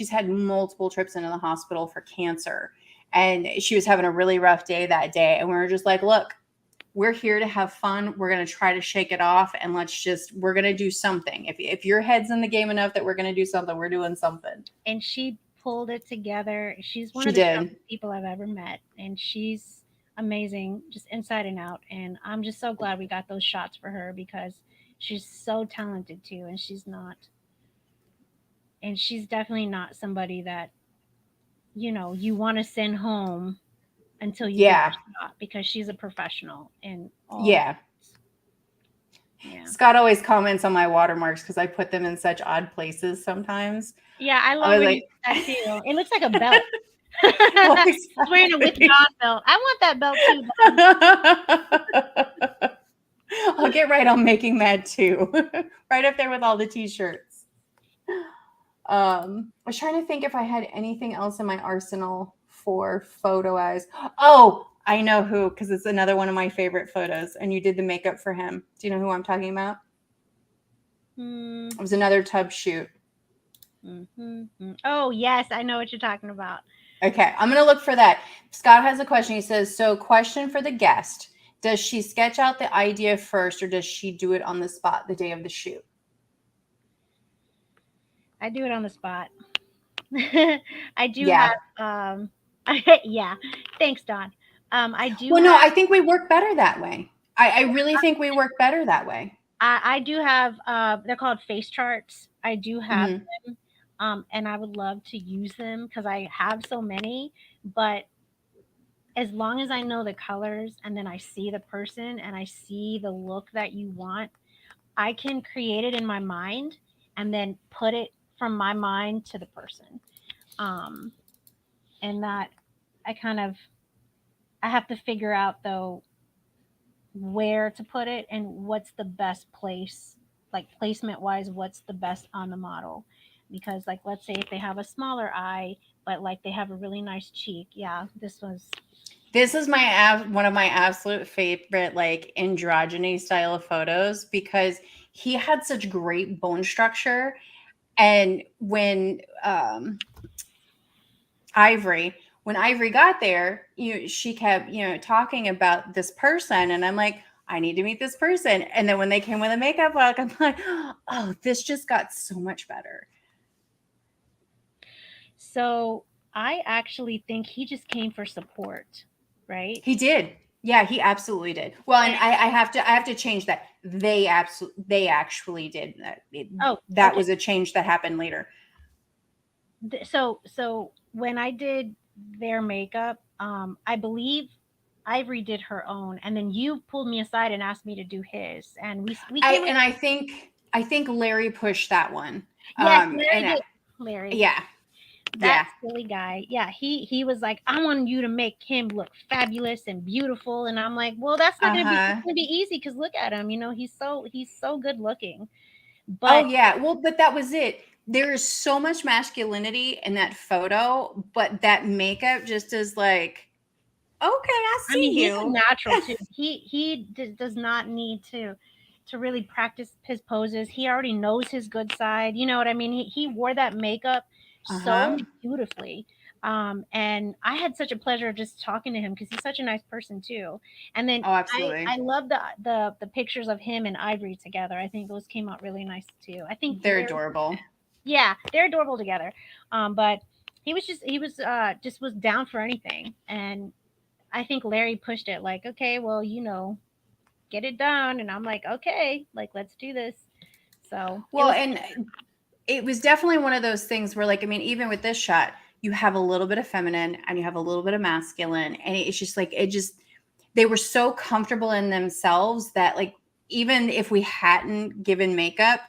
had multiple trips into the hospital for cancer. And she was having a really rough day that day. And we were just like, look, we're here to have fun. We're going to try to shake it off, and we're going to do something. If your head's in the game enough that we're going to do something, we're doing something. And she pulled it together. She's one She of the did. strongest people I've ever met, and she's amazing, just inside and out. And I'm just so glad we got those shots for her because she's so talented too, and she's definitely not somebody that you want to send home until you get Yeah. the shot, because she's a professional in all. Yeah. Yeah. Scott always comments on my watermarks because I put them in such odd places sometimes. Yeah, I I love was when you like, do that too. It looks like a belt. well, She's wearing a with exactly. Don belt. I want that belt too, Don. I'll get right on making that too. Right up there with all the t-shirts. I was trying to think if I had anything else in my arsenal for photo eyes. Oh, I know who, because it's another one of my favorite photos, and you did the makeup for him. Do you know who I'm talking about? Mm, It was another tub shoot. Oh, yes, I know what you're talking about. Okay, I'm going to look for that. Scott has a question. He says, so question for the guest. Does she sketch out the idea first, or does she do it on the spot the day of the shoot? I do it on the spot. I do have, Yeah. yeah. Thanks, Don. I do Well, no, have, I think we work better that way. I really think we work better that way. I do have, they're called face charts. I do have Hmm. them, and I would love to use them because I have so many. But as long as I know the colors and then I see the person and I see the look that you want, I can create it in my mind and then put it from my mind to the person. Um, and that I kind of I have to figure out though where to put it and what's the best place, like placement wise, what's the best on the model. Because like let's say if they have a smaller eye, but like they have a really nice cheek, yeah, this was. This is one of my absolute favorite like androgyny style of photos because he had such great bone structure. And Ivory, when Ivory got there, she kept, talking about this person, and I'm like, I need to meet this person. And then when they came with a makeup look, I'm like, oh, this just got so much better. So I actually think he just came for support, right? He did. Yeah, he absolutely did. Well, and I have to change that. They actually did that. Oh, That okay. was a change that happened later. So when I did their makeup, I believe Ivory did her own, and then you pulled me aside and asked me to do his, and we I came up. and I think Larry pushed that one. Yes, Larry And did. Larry, yeah, that yeah, silly guy. Yeah, he was like, I want you to make him look fabulous and beautiful, and I'm like, well, that's not gonna be. It's uh-huh. gonna be easy because look at him. You know, he's so good looking. Oh But yeah. Well, but that was it. There is so much masculinity in that photo, but that makeup just is like, okay, I I mean, see he's a you. natural too. He does not need to really practice his poses. He already knows his good side. You know what I mean? He wore that makeup so Uh-huh. beautifully. And I had such a pleasure just talking to him because he's such a nice person too. And then Oh, I absolutely. love the pictures of him and Ivory together. I think those came out really nice too. I think They're Larry, adorable. yeah, they're adorable together. But he was just was down for anything. And I think Larry pushed it like, okay, well, get it done. And I'm like, okay, like, let's do this. So it Well, was, and it was definitely one of those things where, like, I mean, even with this shot, you have a little bit of feminine and you have a little bit of masculine, and it's just like they were so comfortable in themselves that, like, even if we hadn't given makeup,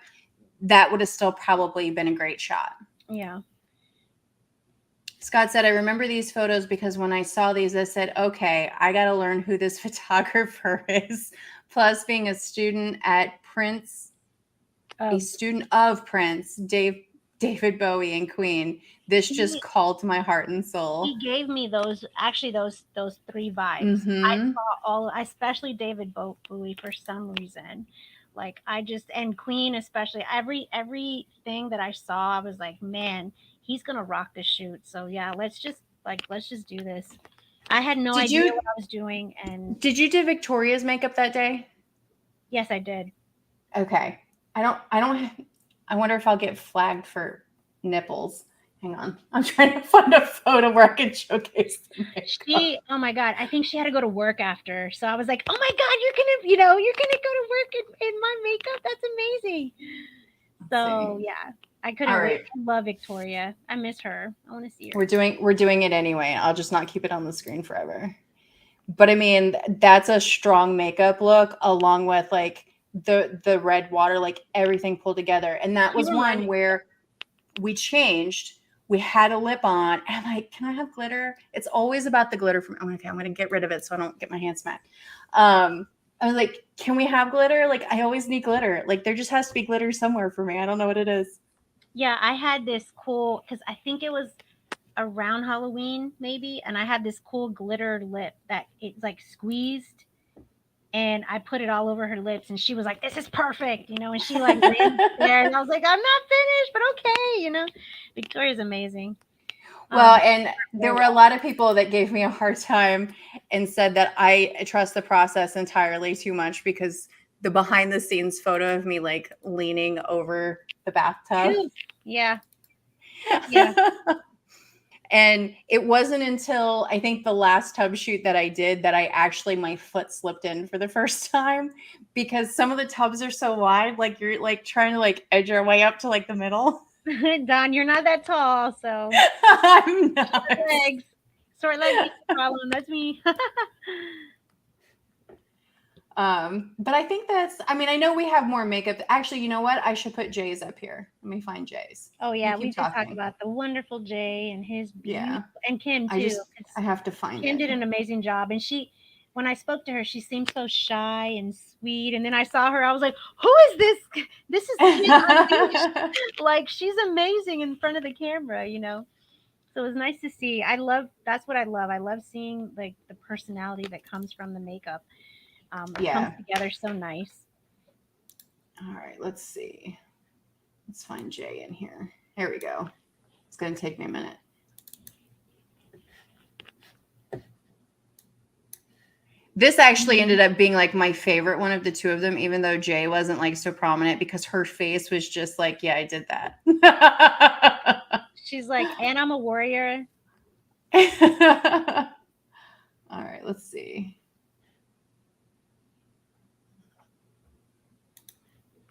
that would have still probably been a great shot. yeah. Scott said, I remember these photos because when I saw these, I said, okay, I got to learn who this photographer is. Plus, being a Um, student of Prince, David Bowie, and Queen, this just he, called to my heart and soul. he gave me those three vibes. I Mm-hmm. saw especially David Bowie for some reason. Like I just, and Queen especially, everything that I saw, I was like, man, he's gonna rock this shoot. So yeah, let's just do this. I had no Did idea what you I was doing, and did you do Victoria's makeup that day? yes, I did. Okay. I don't I wonder if I'll get flagged for nipples. Hang on. I'm trying to find a photo where I can showcase the makeup. Oh my God, I think she had to go to work after. So I was like, oh my God, you're gonna go to work in my makeup. That's amazing. Let's So see. yeah, I All couldn't wait. right. I love Victoria. I miss her. I want to see her. We're doing it anyway. I'll just not keep it on the screen forever. But I mean, that's a strong makeup look along with like the red water, like everything pulled together. And that She was one reminded. where we changed. We had a lip on, and I'm like, can I have glitter? It's always about the glitter from, oh, okay, I'm gonna get rid of it so I don't get my hands smacked. I was like, can we have glitter? Like, I always need glitter. Like, there just has to be glitter somewhere for me. I don't know what it is. Yeah, I had this cool because I think it was around Halloween maybe, and I had this cool glitter lip that it's like squeezed, and I put it all over her lips, and she was like, "This is perfect," and she like ran there, and I was like, "I'm not finished, but okay." Victoria's amazing. Well, Um, and very there were a well. lot of people that gave me a hard time and said that I trust the process entirely too much because the behind the scenes photo of me like leaning over the bathtub. Phew. Yeah, yeah. And it wasn't until I think the last tub shoot that I did that I actually my foot slipped in for the first time because some of the tubs are so wide, like you're like trying to like edge your way up to like the middle. Don, you're not that tall, so I'm not. legs. Short legs ain't the problem. That's me. But I think I mean, I know we have more makeup. Actually, you know what? I should put Jay's up here. Let me find Jay's. Oh You yeah, we keep did talk talking. about the wonderful Jay and his beautiful, Yeah. and Kim I too. just, I have to find Kim it. did an amazing job, and when I spoke to her, she seemed so shy and sweet. And then I saw her, I was like, who is this? This is Kid Unleashed. Like, she's amazing in front of the camera, you know? So it was nice to see. That's what I love. I love seeing like the personality that comes from the makeup. It comes together so nice. All right, let's see. Let's find Jay in here. Here we go. It's going to take me a minute. This actually ended up being like my favorite one of the two of them, even though Jay wasn't like so prominent, because her face was just like, yeah, I did that. She's like, and I'm a warrior. All right, let's see.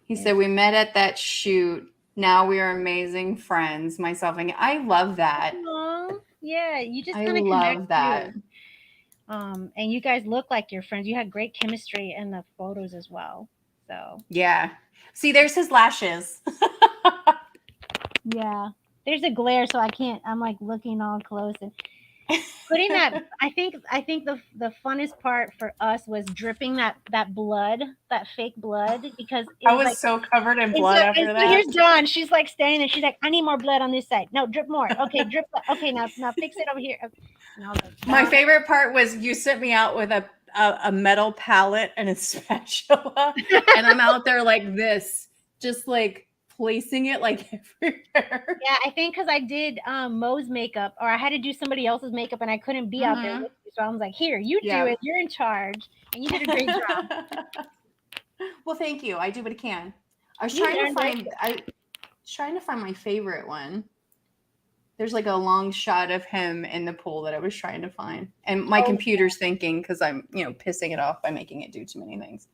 He said, we met at that shoot. Now we are amazing friends, myself and I love that. Aww. Yeah, you just kind I of love that. too. And you guys look like your friends. You had great chemistry in the photos as well. So yeah. See, there's his lashes. yeah. There's a glare, so I can't. I'm like looking all close and putting that. I think the funnest part for us was dripping that blood, that fake blood, because I was like, so covered in blood after that. So here's Dawn. She's like standing there. She's like, I need more blood on this side. No, drip more. Okay, drip. Okay, now fix it over here. And I was like, my favorite part was you sent me out with a metal palette and a spatula, and I'm out there like this, just like placing it like everywhere. Yeah, I think because I did Mo's makeup, or I had to do somebody else's makeup, and I couldn't be out there with you, so I was like, "Here, you do it. You're in charge, and you did a great job." Well, thank you. I do what I can. I was trying to find my favorite one. There's like a long shot of him in the pool that I was trying to find, and my computer's thinking because I'm pissing it off by making it do too many things.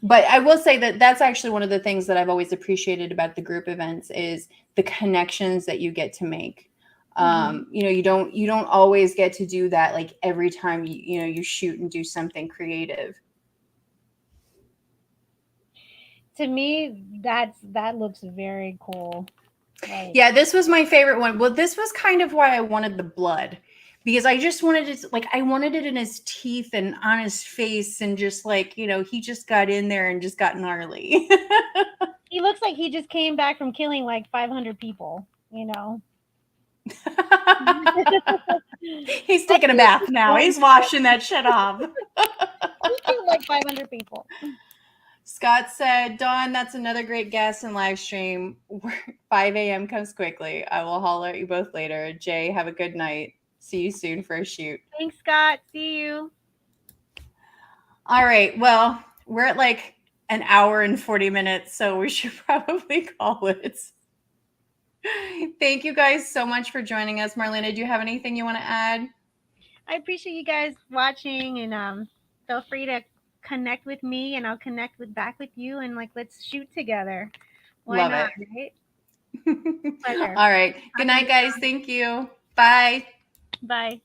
But I will say that that's actually one of the things that I've always appreciated about the group events is the connections that you get to make. You don't always get to do that like every time you shoot and do something creative. To me, that looks very cool. Like, yeah, this was my favorite one. Well, this was kind of why I wanted the blood. Because I just wanted it, I wanted it in his teeth and on his face, and just like, he just got in there and just got gnarly. He looks like he just came back from killing like 500 people, He's taking a bath now. He's washing that shit off. He killed like 500 people. Scott said, Dawn, that's another great guest and live stream. 5 a.m. comes quickly. I will holler at you both later. Jay, have a good night. See you soon for a shoot. Thanks, Scott. See you. All right. Well, we're at like an hour and 40 minutes, so we should probably call it. Thank you guys so much for joining us. Marlena, do you have anything you want to add? I appreciate you guys watching, and feel free to connect with me, and I'll connect back with you, and like, let's shoot together. Why Love not, it. Right? All right. Good night, guys. Thank you. Bye. Bye.